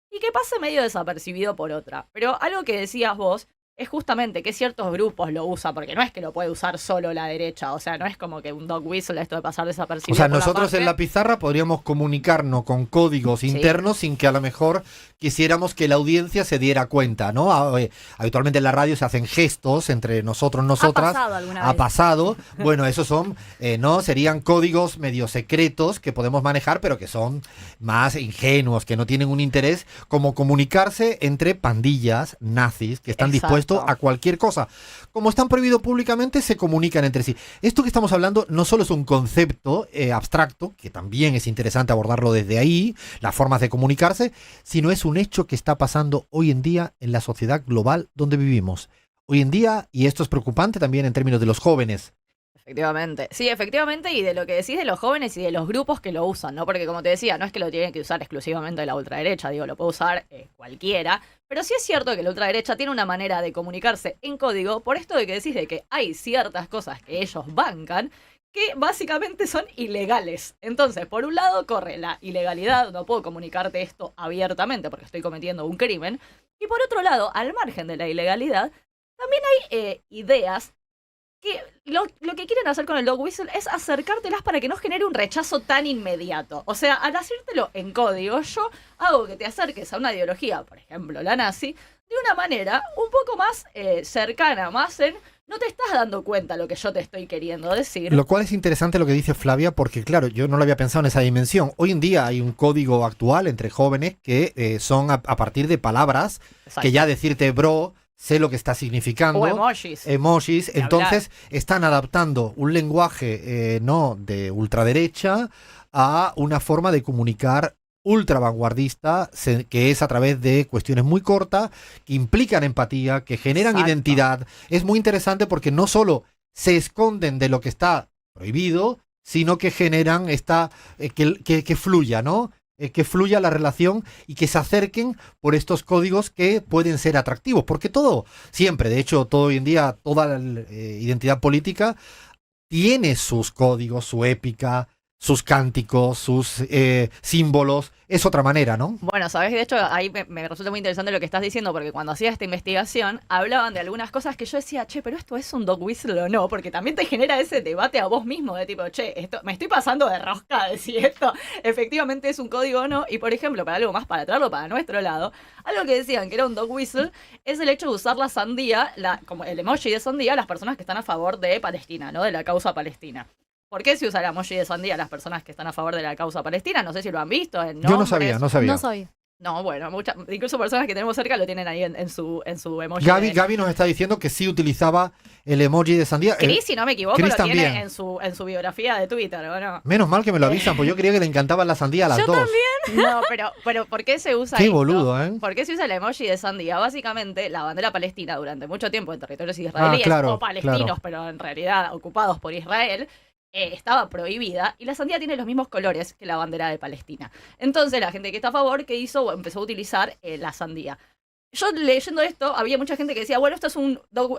S4: y que pase medio desapercibido por otra. Pero algo que decías vos es justamente que ciertos grupos lo usan, porque no es que lo puede usar solo la derecha, o sea, no es como que un dog whistle esto de pasar desapercibido.
S1: O sea,
S4: por
S1: nosotros en la pizarra podríamos comunicarnos con códigos internos sin que a lo mejor quisiéramos que la audiencia se diera cuenta, ¿no? Habitualmente en la radio se hacen gestos entre nosotros, nosotras.
S2: Ha pasado alguna vez.
S1: Ha pasado. Bueno, esos son, ¿no? Serían códigos medio secretos que podemos manejar, pero que son más ingenuos, que no tienen un interés, como comunicarse entre pandillas nazis que están dispuestos dispuesto a cualquier cosa. Como están prohibidos públicamente, se comunican entre sí. Esto que estamos hablando no solo es un concepto abstracto, que también es interesante abordarlo desde ahí, las formas de comunicarse, sino es un hecho que está pasando hoy en día en la sociedad global donde vivimos. Hoy en día, y esto es preocupante también en términos de los jóvenes.
S4: Efectivamente. Sí, efectivamente, y de lo que decís de los jóvenes y de los grupos que lo usan, ¿no? Porque como te decía, no es que lo tienen que usar exclusivamente la ultraderecha, digo, lo puede usar cualquiera, pero sí es cierto que la ultraderecha tiene una manera de comunicarse en código, por esto de que decís de que hay ciertas cosas que ellos bancan que básicamente son ilegales. Entonces, por un lado corre la ilegalidad, no puedo comunicarte esto abiertamente porque estoy cometiendo un crimen, y por otro lado, al margen de la ilegalidad, también hay ideas que lo que quieren hacer con el dog whistle es acercártelas para que no genere un rechazo tan inmediato. O sea, al hacértelo en código, yo hago que te acerques a una ideología, por ejemplo, la nazi, de una manera un poco más cercana, más en no te estás dando cuenta lo que yo te estoy queriendo decir.
S1: Lo cual es interesante lo que dice Flavia, porque claro, yo no lo había pensado en esa dimensión. Hoy en día hay un código actual entre jóvenes que son a partir de palabras.
S4: Exacto.
S1: Que ya decirte bro, sé lo que está significando.
S4: O emojis.
S1: Emojis.
S4: Ni
S1: Entonces están adaptando un lenguaje no de ultraderecha a una forma de comunicar ultra vanguardista, que es a través de cuestiones muy cortas, que implican empatía, que generan
S4: Exacto.
S1: identidad. Es muy interesante porque no solo se esconden de lo que está prohibido, sino que generan que fluya, ¿no? Que fluya la relación y que se acerquen por estos códigos que pueden ser atractivos. Porque todo, siempre, de hecho, todo hoy en día, toda la identidad política tiene sus códigos, su épica, sus cánticos, sus símbolos. Es otra manera, ¿no?
S4: Bueno, sabes, de hecho, ahí me resulta muy interesante lo que estás diciendo, porque cuando hacía esta investigación, hablaban de algunas cosas que yo decía, che, pero esto es un dog whistle o no, porque también te genera ese debate a vos mismo de tipo, che, esto me estoy pasando de rosca de si esto efectivamente es un código o no. Y por ejemplo, para algo más, para traerlo para nuestro lado, algo que decían que era un dog whistle es el hecho de usar la sandía, como el emoji de sandía, a las personas que están a favor de Palestina, ¿no? De la causa palestina. ¿Por qué se usa el emoji de sandía a las personas que están a favor de la causa palestina? No sé si lo han visto en
S1: Yo no
S4: nombres.
S1: sabía.
S2: No sabía.
S4: No, bueno, incluso personas que tenemos cerca lo tienen ahí en su emoji.
S1: Gaby nos está diciendo que sí utilizaba el emoji de sandía.
S4: Chris, si no me equivoco,
S1: Chris
S4: lo
S1: también.
S4: tiene en su biografía de Twitter, ¿o no?
S1: Menos mal que me lo avisan, pues yo creía que le encantaba la sandía a las dos.
S4: No, pero ¿por qué se usa
S1: Qué
S4: esto?
S1: boludo, ¿eh?
S4: ¿Por qué se usa el emoji de sandía? Básicamente, la bandera palestina durante mucho tiempo en territorios israelíes
S1: claro,
S4: o palestinos,
S1: claro.
S4: pero en realidad ocupados por Israel, estaba prohibida y la sandía tiene los mismos colores que la bandera de Palestina. Entonces la gente que está a favor, ¿qué hizo? Empezó a utilizar la sandía. Yo leyendo esto, había mucha gente que decía, bueno, esto es un dog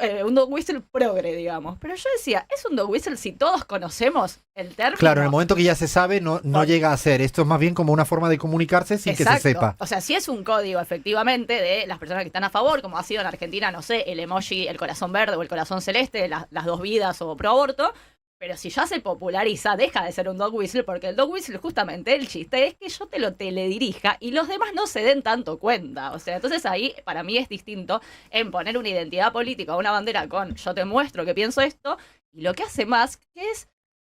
S4: whistle progre, digamos. Pero yo decía, ¿es un dog whistle si todos conocemos el término?
S1: Claro, en el momento que ya se sabe, no llega a ser. Esto es más bien como una forma de comunicarse sin
S4: Exacto.
S1: que se sepa.
S4: O sea, si es un código efectivamente de las personas que están a favor, como ha sido en Argentina, no sé, el emoji, el corazón verde o el corazón celeste, las dos vidas o pro aborto. Pero si ya se populariza, deja de ser un dog whistle, porque el dog whistle, justamente, el chiste es que yo te lo teledirija y los demás no se den tanto cuenta. O sea, entonces ahí, para mí es distinto en poner una identidad política o una bandera con yo te muestro que pienso esto, y lo que hace más, que es,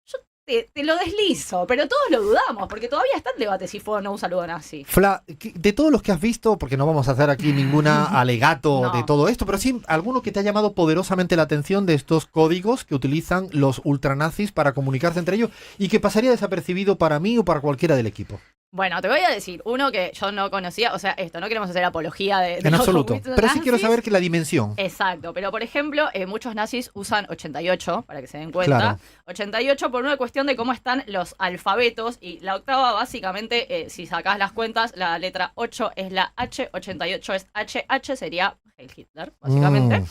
S4: yo te lo deslizo, pero todos lo dudamos, porque todavía está el debate si fue o no un saludo nazi.
S1: Fla, de todos los que has visto, porque no vamos a hacer aquí ninguna alegato
S4: No.
S1: de todo esto, pero sí alguno que te ha llamado poderosamente la atención de estos códigos que utilizan los ultranazis para comunicarse entre ellos y que pasaría desapercibido para mí o para cualquiera del equipo.
S4: Bueno, te voy a decir uno que yo no conocía, o sea, esto, no queremos hacer apología de
S1: En
S4: los
S1: absoluto.
S4: dog whistle
S1: Pero sí quiero
S4: nazis.
S1: saber que la dimensión.
S4: Exacto, pero por ejemplo, muchos nazis usan 88, para que se den cuenta.
S1: Claro.
S4: 88 por una cuestión de cómo están los alfabetos, y la octava básicamente, si sacás las cuentas, la letra 8 es la H, 88 es HH, sería Heil Hitler, básicamente.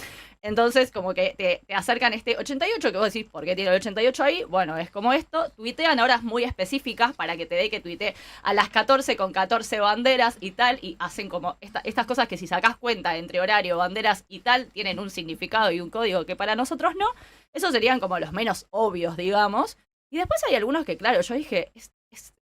S4: Entonces, como que te acercan este 88, que vos decís, ¿por qué tiene el 88 ahí? Bueno, es como esto, tuitean horas muy específicas para que te dé que tuitee a las 14 con 14 banderas y tal, y hacen como estas cosas que si sacás cuenta entre horario, banderas y tal, tienen un significado y un código que para nosotros no. Esos serían como los menos obvios, digamos. Y después hay algunos que, claro, yo dije,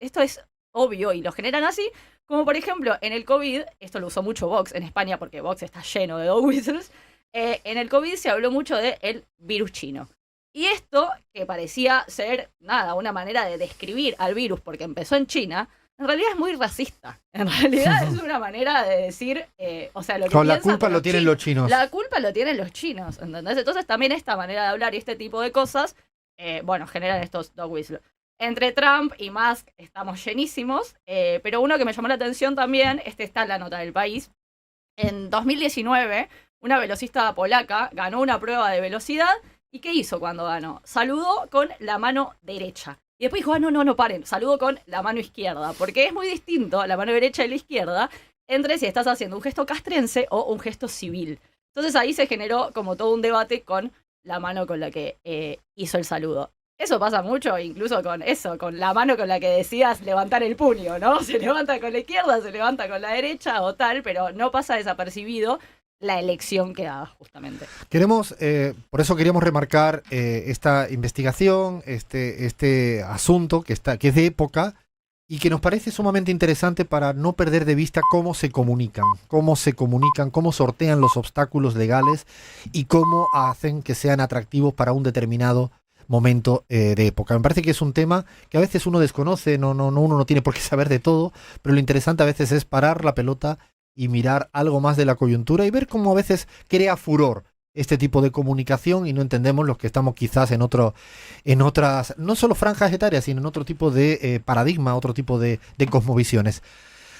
S4: esto es obvio y lo generan así, como por ejemplo en el COVID, esto lo usó mucho Vox en España porque Vox está lleno de dog whistles. En el COVID se habló mucho del virus chino. Y esto, que parecía ser, nada, una manera de describir al virus porque empezó en China, en realidad es muy racista. En realidad es una manera de decir, o sea, lo que
S1: Con la
S4: piensan
S1: culpa lo tienen los chinos.
S4: La culpa lo tienen los chinos, ¿entendés? Entonces también esta manera de hablar y este tipo de cosas, bueno, generan estos dog whistles. Entre Trump y Musk estamos llenísimos, pero uno que me llamó la atención también, está en la nota del País. En 2019, una velocista polaca ganó una prueba de velocidad. ¿Y qué hizo cuando ganó? Saludó con la mano derecha. Y después dijo, no, paren, saludo con la mano izquierda. Porque es muy distinto la mano derecha y la izquierda entre si estás haciendo un gesto castrense o un gesto civil. Entonces ahí se generó como todo un debate con la mano con la que hizo el saludo. Eso pasa mucho, incluso con eso, con la mano con la que decías levantar el puño, ¿no? Se levanta con la izquierda, se levanta con la derecha o tal, pero no pasa desapercibido la elección que da, justamente.
S1: Por eso queríamos remarcar esta investigación, este asunto que es de época y que nos parece sumamente interesante para no perder de vista cómo se comunican, cómo sortean los obstáculos legales y cómo hacen que sean atractivos para un determinado momento de época. Me parece que es un tema que a veces uno desconoce, uno no tiene por qué saber de todo, pero lo interesante a veces es parar la pelota y mirar algo más de la coyuntura y ver cómo a veces crea furor este tipo de comunicación y no entendemos los que estamos quizás en otras, no solo franjas etarias, sino en otro tipo de paradigma, otro tipo de cosmovisiones.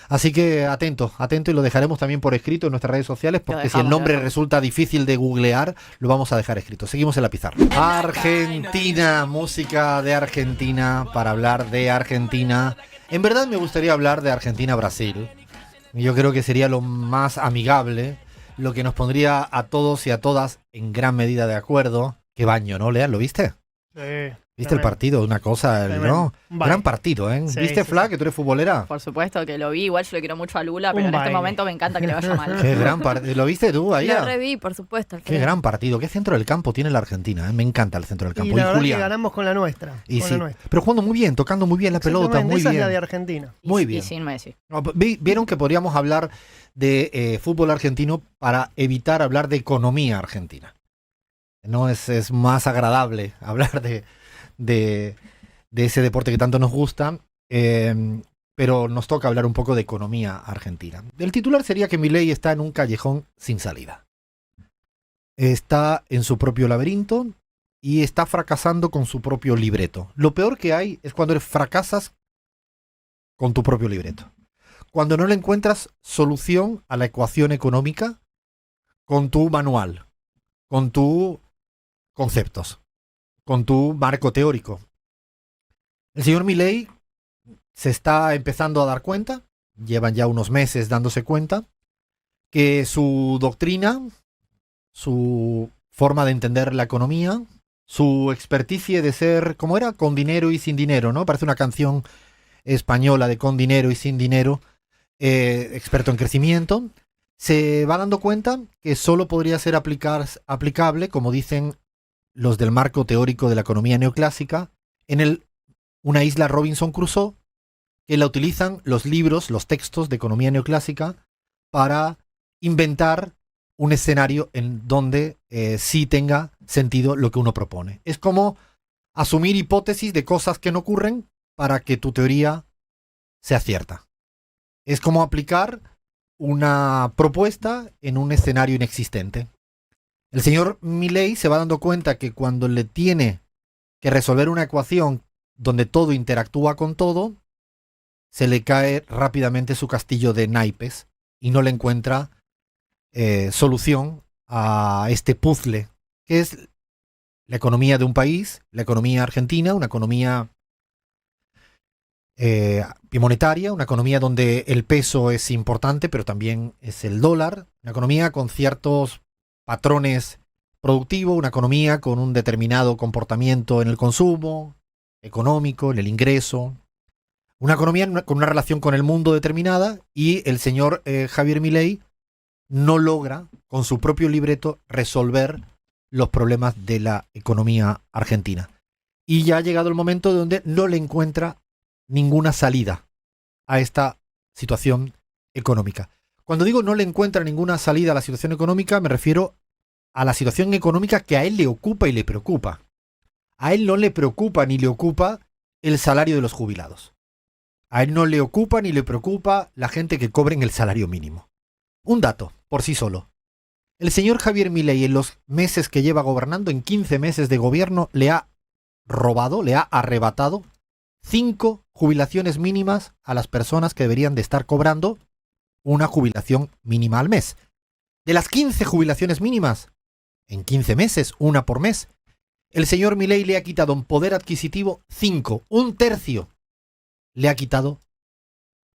S1: Así que atento y lo dejaremos también por escrito en nuestras redes sociales porque si el nombre resulta difícil de googlear, lo vamos a dejar escrito. Seguimos en la pizarra. Argentina, música de Argentina para hablar de Argentina. En verdad me gustaría hablar de Argentina-Brasil. Yo creo que sería lo más amigable, lo que nos pondría a todos y a todas en gran medida de acuerdo. Qué baño, ¿no, Lean? ¿Lo viste?
S3: Sí.
S1: ¿Viste el partido? Una cosa, ¿no? Gran partido, ¿eh?
S3: Sí,
S1: ¿Viste,
S3: sí,
S1: Fla,
S3: sí.
S1: que tú eres futbolera?
S4: Por supuesto que lo vi, igual yo le quiero mucho a Lula, pero
S3: Un
S4: en este
S3: baile.
S4: momento me encanta que le vaya mal.
S1: Qué gran partido. ¿Lo viste tú ahí?
S2: Lo reví, por supuesto.
S1: Qué gran partido. ¿Qué centro del campo tiene la Argentina? Me encanta el centro del campo.
S3: Y la verdad
S1: Julián.
S3: que ganamos con la nuestra.
S1: Y
S3: con
S1: sí,
S3: la nuestra.
S1: pero jugando muy bien, tocando muy bien la pelota,
S3: Exactamente,
S1: muy
S3: esa
S1: bien.
S3: es la de Argentina.
S1: Muy
S4: Y
S1: bien.
S4: sin Messi.
S1: No, Vieron que podríamos hablar de fútbol argentino para evitar hablar de economía argentina. No es más agradable hablar de ese deporte que tanto nos gusta, pero nos toca hablar un poco de economía argentina. El titular sería que Milei está en un callejón sin salida. Está en su propio laberinto y está fracasando con su propio libreto. Lo peor que hay es cuando fracasas con tu propio libreto. Cuando no le encuentras solución a la ecuación económica con tu manual, con tus conceptos, con tu marco teórico. El señor Milei se está empezando a dar cuenta, llevan ya unos meses dándose cuenta, que su doctrina, su forma de entender la economía, su experticia de ser, ¿cómo era? Con dinero y sin dinero, ¿no? Parece una canción española de con dinero y sin dinero, experto en crecimiento, se va dando cuenta que solo podría ser aplicable, como dicen los del marco teórico de la economía neoclásica, en una isla Robinson Crusoe, que la utilizan los libros, los textos de economía neoclásica para inventar un escenario en donde sí tenga sentido lo que uno propone. Es como asumir hipótesis de cosas que no ocurren para que tu teoría sea cierta. Es como aplicar una propuesta en un escenario inexistente. El señor Milei se va dando cuenta que cuando le tiene que resolver una ecuación donde todo interactúa con todo, se le cae rápidamente su castillo de naipes y no le encuentra solución a este puzzle que es la economía de un país, la economía argentina, una economía bimonetaria, una economía donde el peso es importante, pero también es el dólar, una economía con ciertos patrones productivos, una economía con un determinado comportamiento en el consumo económico, en el ingreso, una economía con una relación con el mundo determinada, y el señor Javier Milei no logra con su propio libreto resolver los problemas de la economía argentina. Y ya ha llegado el momento donde no le encuentra ninguna salida a esta situación económica. Cuando digo no le encuentra ninguna salida a la situación económica, me refiero a la situación económica que a él le ocupa y le preocupa. A él no le preocupa ni le ocupa el salario de los jubilados. A él no le ocupa ni le preocupa la gente que cobren el salario mínimo. Un dato, por sí solo. El señor Javier Milei, en los meses que lleva gobernando, en 15 meses de gobierno, le ha robado, le ha arrebatado 5 jubilaciones mínimas a las personas que deberían de estar cobrando una jubilación mínima al mes. De las 15 jubilaciones mínimas, en 15 meses, una por mes, el señor Milei le ha quitado en poder adquisitivo 5, un tercio. Le ha quitado.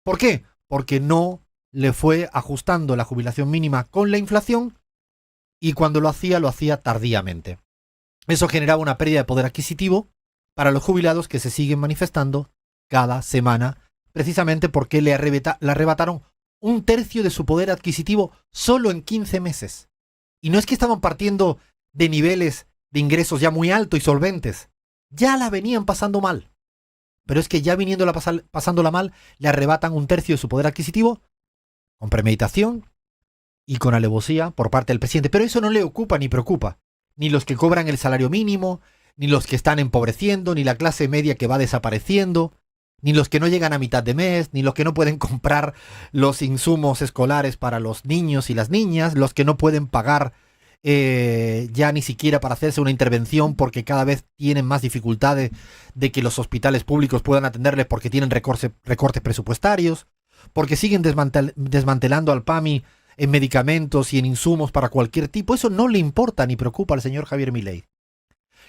S1: ¿Por qué? Porque no le fue ajustando la jubilación mínima con la inflación y cuando lo hacía tardíamente. Eso generaba una pérdida de poder adquisitivo para los jubilados que se siguen manifestando cada semana, precisamente porque le arrebataron un tercio de su poder adquisitivo solo en 15 meses. Y no es que estaban partiendo de niveles de ingresos ya muy altos y solventes, ya la venían pasando mal. Pero es que ya pasándola mal, le arrebatan un tercio de su poder adquisitivo con premeditación y con alevosía por parte del presidente. Pero eso no le ocupa ni preocupa. Ni los que cobran el salario mínimo, ni los que están empobreciendo, ni la clase media que va desapareciendo, ni los que no llegan a mitad de mes, ni los que no pueden comprar los insumos escolares para los niños y las niñas, los que no pueden pagar ya ni siquiera para hacerse una intervención porque cada vez tienen más dificultades de que los hospitales públicos puedan atenderles porque tienen recortes presupuestarios, porque siguen desmantelando al PAMI en medicamentos y en insumos para cualquier tipo. Eso no le importa ni preocupa al señor Javier Milei.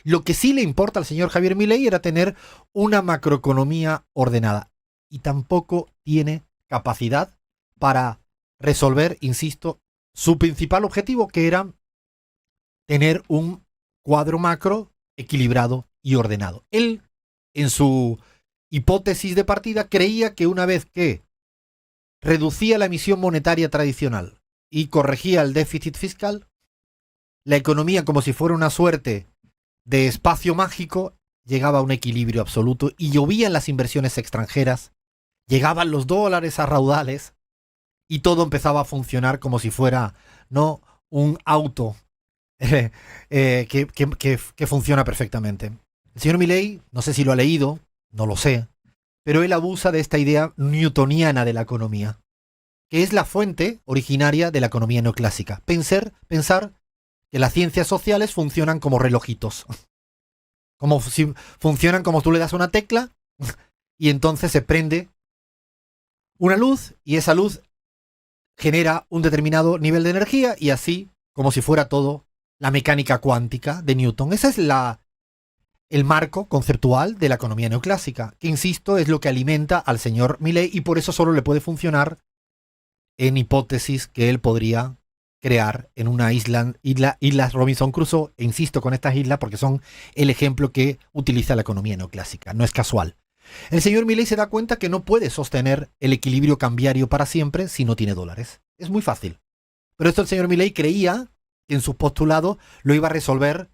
S1: Lo que sí le importa al señor Javier Milei era tener una macroeconomía ordenada y tampoco tiene capacidad para resolver, insisto, su principal objetivo, que era tener un cuadro macro equilibrado y ordenado. Él, en su hipótesis de partida, creía que una vez que reducía la emisión monetaria tradicional y corregía el déficit fiscal, la economía, como si fuera una suerte de espacio mágico, llegaba a un equilibrio absoluto y llovían las inversiones extranjeras, llegaban los dólares a raudales y todo empezaba a funcionar como si fuera, ¿no?, un auto que funciona perfectamente. El señor Milei, no sé si lo ha leído, no lo sé, pero él abusa de esta idea newtoniana de la economía, que es la fuente originaria de la economía neoclásica. Pensar que las ciencias sociales funcionan como relojitos. Como si funcionan como tú le das una tecla y entonces se prende una luz y esa luz genera un determinado nivel de energía y así, como si fuera todo la mecánica cuántica de Newton. Ese es el marco conceptual de la economía neoclásica, que insisto es lo que alimenta al señor Milei y por eso solo le puede funcionar en hipótesis que él podría crear en una islas Robinson Crusoe, e insisto con estas islas porque son el ejemplo que utiliza la economía neoclásica, no es casual. El señor Milei se da cuenta que no puede sostener el equilibrio cambiario para siempre si no tiene dólares. Es muy fácil. Pero esto el señor Milei creía que en su postulado lo iba a resolver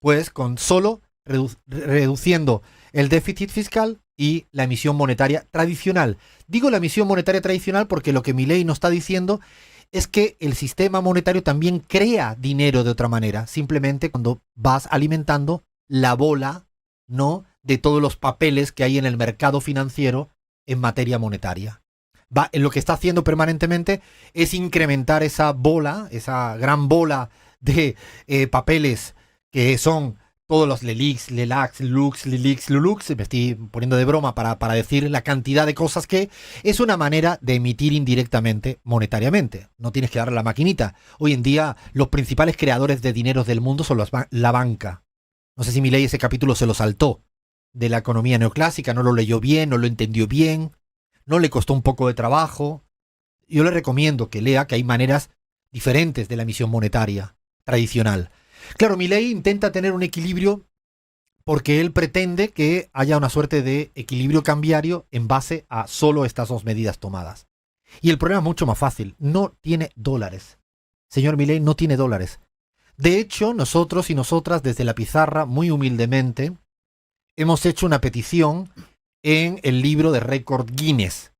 S1: pues con solo reduciendo el déficit fiscal y la emisión monetaria tradicional. Digo la emisión monetaria tradicional porque lo que Milei nos está diciendo es que el sistema monetario también crea dinero de otra manera, simplemente cuando vas alimentando la bola, ¿no?, de todos los papeles que hay en el mercado financiero en materia monetaria. Lo que está haciendo permanentemente es incrementar esa bola, esa gran bola de papeles que son todos los LELIX, LELAX, LUX, LILIX, LULUX, me estoy poniendo de broma para decir la cantidad de cosas que es una manera de emitir indirectamente monetariamente. No tienes que darle a la maquinita. Hoy en día los principales creadores de dineros del mundo son la banca. No sé si Milei ese capítulo se lo saltó de la economía neoclásica, no lo leyó bien, no lo entendió bien, no le costó un poco de trabajo. Yo le recomiendo que lea que hay maneras diferentes de la emisión monetaria tradicional. Claro, Milei intenta tener un equilibrio porque él pretende que haya una suerte de equilibrio cambiario en base a solo estas dos medidas tomadas. Y el problema es mucho más fácil. No tiene dólares. Señor Milei no tiene dólares. De hecho, nosotros y nosotras desde la pizarra, muy humildemente, hemos hecho una petición en el libro de récord Guinness.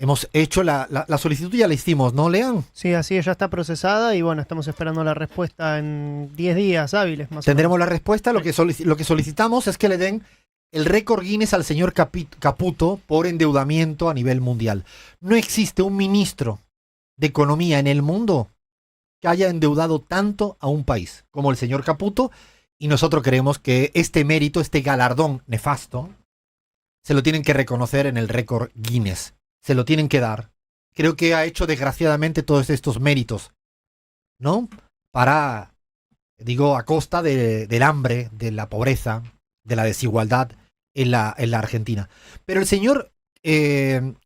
S1: Hemos hecho la solicitud, ya la hicimos, ¿no, Lean?
S3: Sí, así es, ya está procesada y bueno, estamos esperando la respuesta en 10 días hábiles más o menos.
S1: Tendremos la respuesta. Lo que solicitamos es que le den el récord Guinness al señor Caputo por endeudamiento a nivel mundial. No existe un ministro de Economía en el mundo que haya endeudado tanto a un país como el señor Caputo, y nosotros creemos que este mérito, este galardón nefasto, se lo tienen que reconocer en el récord Guinness. Se lo tienen que dar. Creo que ha hecho desgraciadamente todos estos méritos, ¿no? Para, digo, a costa del hambre, de la pobreza, de la desigualdad en la Argentina. Pero el señor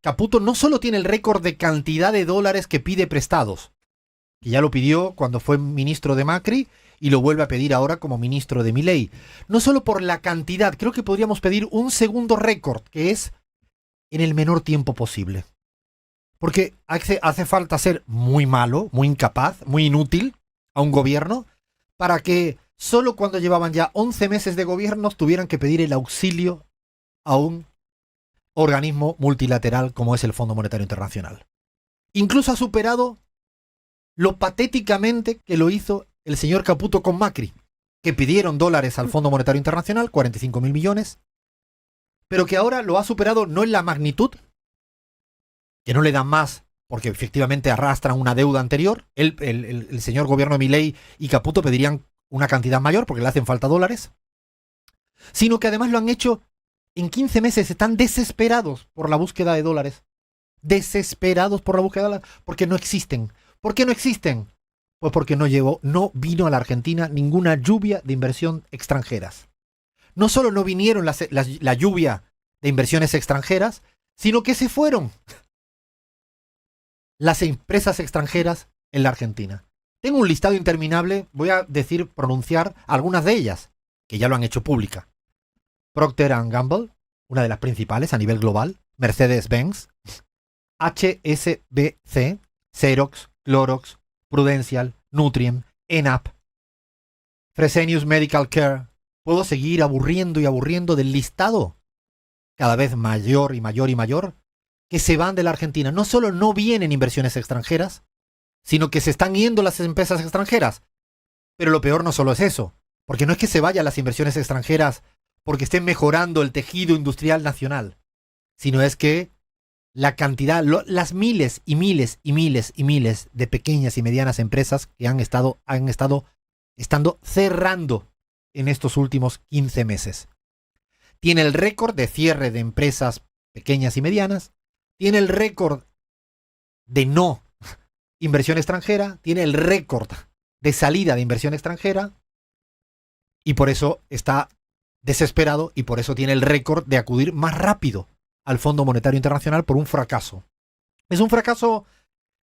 S1: Caputo no solo tiene el récord de cantidad de dólares que pide prestados, que ya lo pidió cuando fue ministro de Macri y lo vuelve a pedir ahora como ministro de Milei. No solo por la cantidad, creo que podríamos pedir un segundo récord, que es en el menor tiempo posible. Porque hace falta ser muy malo, muy incapaz, muy inútil a un gobierno para que solo cuando llevaban ya 11 meses de gobierno tuvieran que pedir el auxilio a un organismo multilateral como es el Fondo Monetario Internacional. Incluso ha superado lo patéticamente que lo hizo el señor Caputo con Macri, que pidieron dólares al Fondo Monetario Internacional, 45.000 millones, pero que ahora lo ha superado no en la magnitud, que no le dan más porque efectivamente arrastran una deuda anterior. El señor gobierno de Milei y Caputo pedirían una cantidad mayor porque le hacen falta dólares, sino que además lo han hecho en 15 meses. Están desesperados por la búsqueda de dólares. Desesperados por la búsqueda de dólares porque no existen. ¿Por qué no existen? Pues porque no vino a la Argentina ninguna lluvia de inversión extranjeras. No solo no vinieron la lluvia de inversiones extranjeras, sino que se fueron las empresas extranjeras en la Argentina. Tengo un listado interminable, voy a pronunciar algunas de ellas, que ya lo han hecho pública. Procter & Gamble, una de las principales a nivel global, Mercedes-Benz, HSBC, Xerox, Clorox, Prudential, Nutrien, ENAP, Fresenius Medical Care. Puedo seguir aburriendo y aburriendo del listado cada vez mayor y mayor y mayor que se van de la Argentina. No solo no vienen inversiones extranjeras, sino que se están yendo las empresas extranjeras. Pero lo peor no solo es eso, porque no es que se vayan las inversiones extranjeras porque estén mejorando el tejido industrial nacional, sino es que la cantidad, las miles y miles y miles y miles de pequeñas y medianas empresas que han estado cerrando en estos últimos 15 meses. Tiene el récord de cierre de empresas pequeñas y medianas, tiene el récord de no inversión extranjera, tiene el récord de salida de inversión extranjera, y por eso está desesperado y por eso tiene el récord de acudir más rápido al Fondo Monetario Internacional por un fracaso. Es un fracaso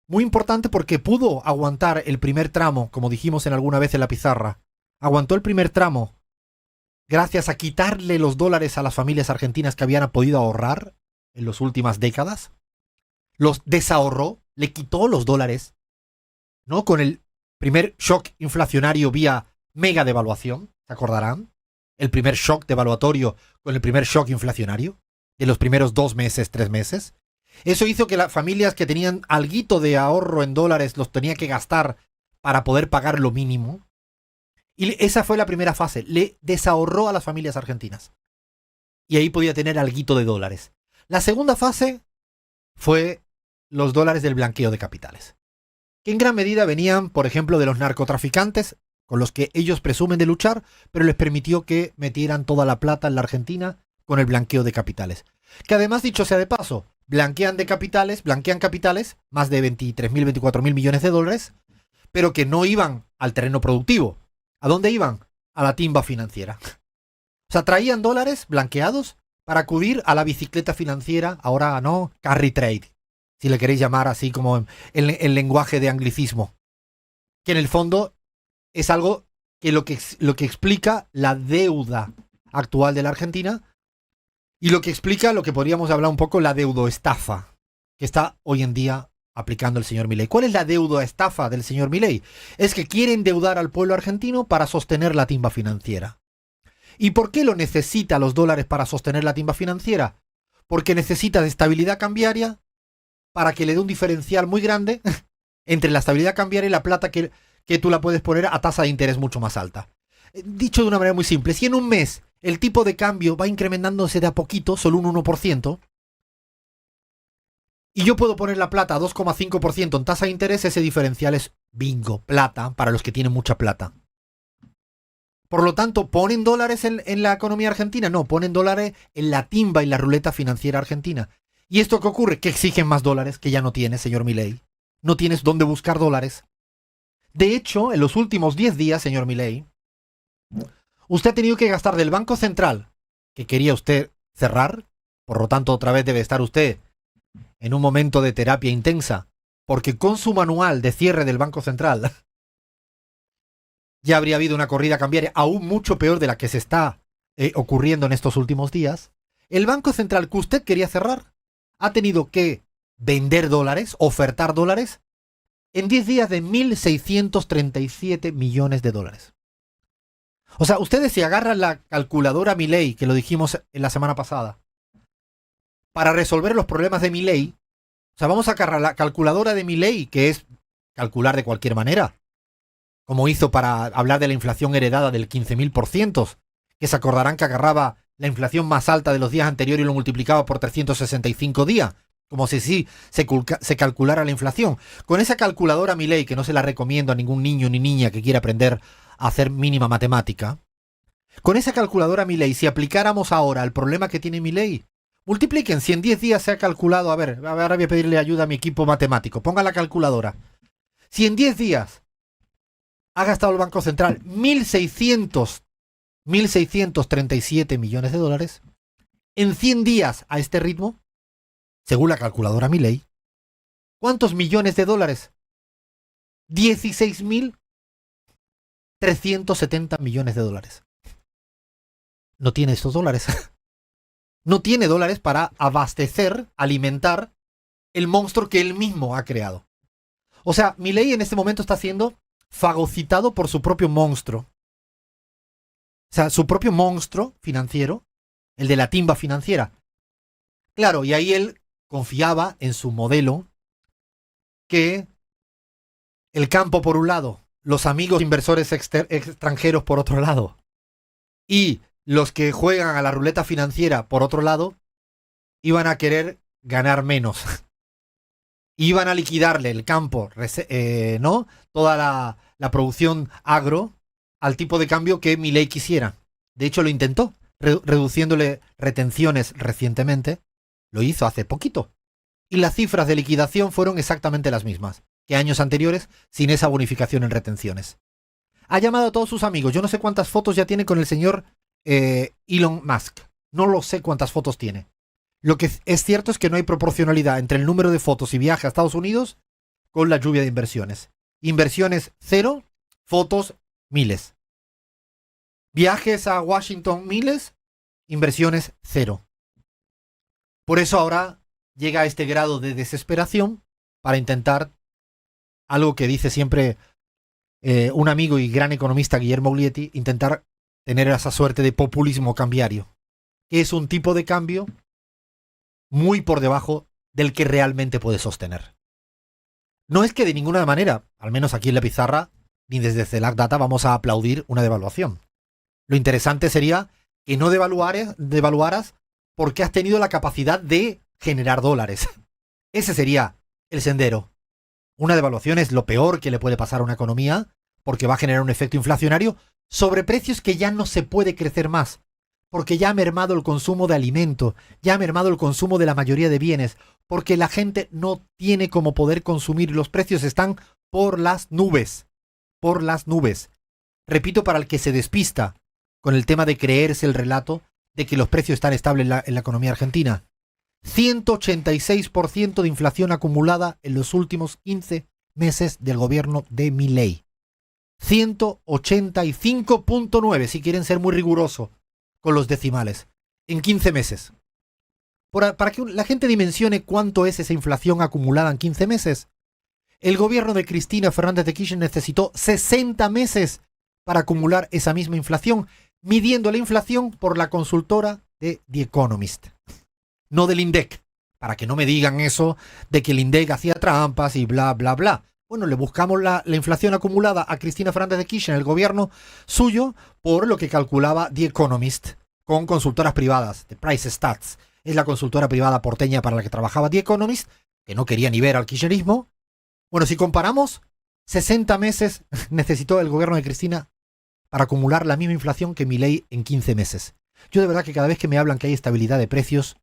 S1: muy importante porque pudo aguantar el primer tramo, como dijimos en alguna vez en la pizarra. Aguantó el primer tramo gracias a quitarle los dólares a las familias argentinas que habían podido ahorrar en las últimas décadas. Los desahorró, le quitó los dólares, ¿no? Con el primer shock inflacionario vía mega devaluación, ¿se acordarán? El primer shock devaluatorio con el primer shock inflacionario de los primeros 2 meses, 3 meses. Eso hizo que las familias que tenían alguito de ahorro en dólares los tenía que gastar para poder pagar lo mínimo. Y esa fue la primera fase. Le desahorró a las familias argentinas. Y ahí podía tener alguito de dólares. La segunda fase fue los dólares del blanqueo de capitales, que en gran medida venían, por ejemplo, de los narcotraficantes, con los que ellos presumen de luchar, pero les permitió que metieran toda la plata en la Argentina con el blanqueo de capitales. Que además, dicho sea de paso, blanquean capitales, más de 23.000, 24.000 millones de dólares, pero que no iban al terreno productivo. ¿A dónde iban? A la timba financiera. O sea, traían dólares blanqueados para acudir a la bicicleta financiera, ahora no, carry trade, si le queréis llamar así como en el lenguaje de anglicismo. Que en el fondo es algo que lo que explica la deuda actual de la Argentina y lo que explica lo que podríamos hablar un poco la deudoestafa que está hoy en día aplicando el señor Milei. ¿Cuál es la deudoestafa del señor Milei? Es que quiere endeudar al pueblo argentino para sostener la timba financiera. ¿Y por qué lo necesita los dólares para sostener la timba financiera? Porque necesita de estabilidad cambiaria para que le dé un diferencial muy grande entre la estabilidad cambiaria y la plata que tú la puedes poner a tasa de interés mucho más alta. Dicho de una manera muy simple, si en un mes el tipo de cambio va incrementándose de a poquito, solo un 1%, y yo puedo poner la plata a 2,5% en tasa de interés, ese diferencial es bingo, plata, para los que tienen mucha plata. Por lo tanto, ¿ponen dólares en la economía argentina? No, ponen dólares en la timba y la ruleta financiera argentina. ¿Y esto qué ocurre? Que exigen más dólares, que ya no tienes, señor Milei. No tienes dónde buscar dólares. De hecho, en los últimos 10 días, señor Milei, usted ha tenido que gastar del Banco Central, que quería usted cerrar, por lo tanto otra vez debe estar usted en un momento de terapia intensa, porque con su manual de cierre del Banco Central ya habría habido una corrida cambiaria aún mucho peor de la que se está ocurriendo en estos últimos días. El Banco Central que usted quería cerrar ha tenido que vender dólares, ofertar dólares, en 10 días de 1.637 millones de dólares. O sea, ustedes si agarran la calculadora Milei, que lo dijimos en la semana pasada, para resolver los problemas de Milei, o sea, vamos a agarrar la calculadora de Milei, que es calcular de cualquier manera, como hizo para hablar de la inflación heredada del 15.000%, que se acordarán que agarraba la inflación más alta de los días anteriores y lo multiplicaba por 365 días, como si sí se calculara la inflación. Con esa calculadora Milei, que no se la recomiendo a ningún niño ni niña que quiera aprender a hacer mínima matemática, con esa calculadora Milei, si aplicáramos ahora el problema que tiene Milei, multipliquen, si en 10 días se ha calculado, a ver, ahora voy a pedirle ayuda a mi equipo matemático, ponga la calculadora. Si en 10 días ha gastado el Banco Central 1.637 millones de dólares, en 100 días a este ritmo, según la calculadora Milei, ¿cuántos millones de dólares? 16.370 millones de dólares. No tiene estos dólares. No tiene dólares para abastecer, alimentar el monstruo que él mismo ha creado. O sea, Milei en este momento está siendo fagocitado por su propio monstruo. O sea, su propio monstruo financiero, el de la timba financiera. Claro, y ahí él confiaba en su modelo que el campo por un lado, los amigos inversores extranjeros por otro lado, y los que juegan a la ruleta financiera por otro lado, iban a querer ganar menos. Iban a liquidarle el campo, ¿no? Toda la producción agro al tipo de cambio que Milei quisiera. De hecho, lo intentó, reduciéndole retenciones recientemente. Lo hizo hace poquito. Y las cifras de liquidación fueron exactamente las mismas que años anteriores, sin esa bonificación en retenciones. Ha llamado a todos sus amigos. Yo no sé cuántas fotos ya tiene con el señor Elon Musk. No lo sé cuántas fotos tiene. Lo que es cierto es que no hay proporcionalidad entre el número de fotos y viaje a Estados Unidos con la lluvia de inversiones. Inversiones 0, fotos miles. Viajes a Washington miles, inversiones 0. Por eso ahora llega a este grado de desesperación para intentar algo que dice siempre un amigo y gran economista, Guillermo Glietti, intentar tener esa suerte de populismo cambiario, que es un tipo de cambio muy por debajo del que realmente puede sostener. No es que de ninguna manera, al menos aquí en la pizarra, ni desde CELAC Data vamos a aplaudir una devaluación. Lo interesante sería que no devaluaras porque has tenido la capacidad de generar dólares. Ese sería el sendero. Una devaluación es lo peor que le puede pasar a una economía porque va a generar un efecto inflacionario sobre precios que ya no se puede crecer más, porque ya ha mermado el consumo de alimento, ya ha mermado el consumo de la mayoría de bienes, porque la gente no tiene como poder consumir, los precios están por las nubes, por las nubes. Repito, para el que se despista con el tema de creerse el relato de que los precios están estables en la economía argentina. 186% de inflación acumulada en los últimos 15 meses del gobierno de Milei. 185.9, si quieren ser muy rigurosos con los decimales, en 15 meses. Para que la gente dimensione cuánto es esa inflación acumulada en 15 meses, el gobierno de Cristina Fernández de Kirchner necesitó 60 meses para acumular esa misma inflación, midiendo la inflación por la consultora de The Economist, no del INDEC, para que no me digan eso de que el INDEC hacía trampas y bla, bla, bla. Bueno, le buscamos la inflación acumulada a Cristina Fernández de Kirchner, el gobierno suyo, por lo que calculaba The Economist, con consultoras privadas, de Price Stats. Es la consultora privada porteña para la que trabajaba The Economist, que no quería ni ver al kirchnerismo. Bueno, si comparamos, 60 meses necesitó el gobierno de Cristina para acumular la misma inflación que Milei en 15 meses. Yo de verdad que cada vez que me hablan que hay estabilidad de precios,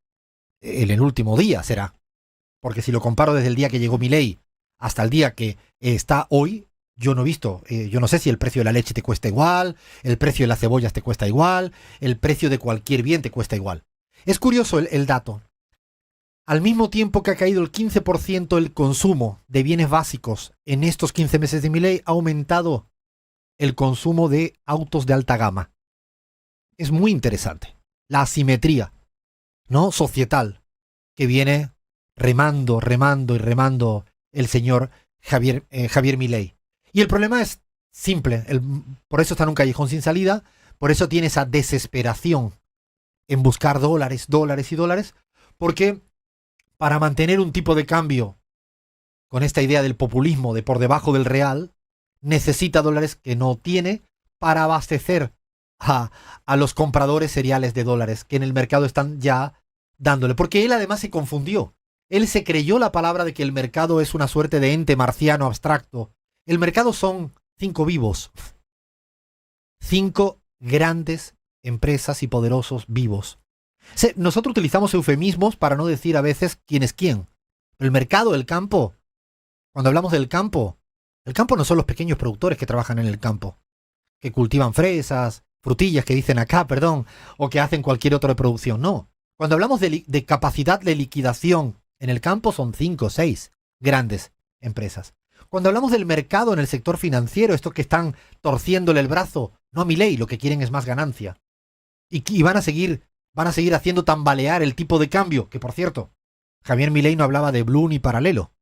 S1: en el último día será. Porque si lo comparo desde el día que llegó Milei hasta el día que está hoy, yo no he visto, yo no sé si el precio de la leche te cuesta igual, el precio de las cebollas te cuesta igual, el precio de cualquier bien te cuesta igual. Es curioso el dato. Al mismo tiempo que ha caído el 15% el consumo de bienes básicos en estos 15 meses de Milei, ha aumentado el consumo de autos de alta gama. Es muy interesante. La asimetría, ¿no?, societal que viene remando el señor Javier Milei. Y el problema es simple. Por eso está en un callejón sin salida. Por eso tiene esa desesperación en buscar dólares. Porque para mantener un tipo de cambio con esta idea del populismo de por debajo del real, necesita dólares que no tiene para abastecer a los compradores seriales de dólares que en el mercado están ya dándole. Porque él además se confundió. Él se creyó la palabra de que el mercado es una suerte de ente marciano abstracto. El mercado son 5 vivos. 5 grandes empresas y poderosos vivos. Nosotros utilizamos eufemismos para no decir a veces quién es quién. El mercado, el campo, cuando hablamos del campo, el campo no son los pequeños productores que trabajan en el campo, que cultivan fresas, frutillas que dicen acá, perdón, o que hacen cualquier otra producción. No. Cuando hablamos de capacidad de liquidación en el campo son 5 o 6 grandes empresas. Cuando hablamos del mercado en el sector financiero, estos que están torciéndole el brazo, no a Milei, lo que quieren es más ganancia. Y van a seguir haciendo tambalear el tipo de cambio, que por cierto, Javier Milei no hablaba de blue ni paralelo,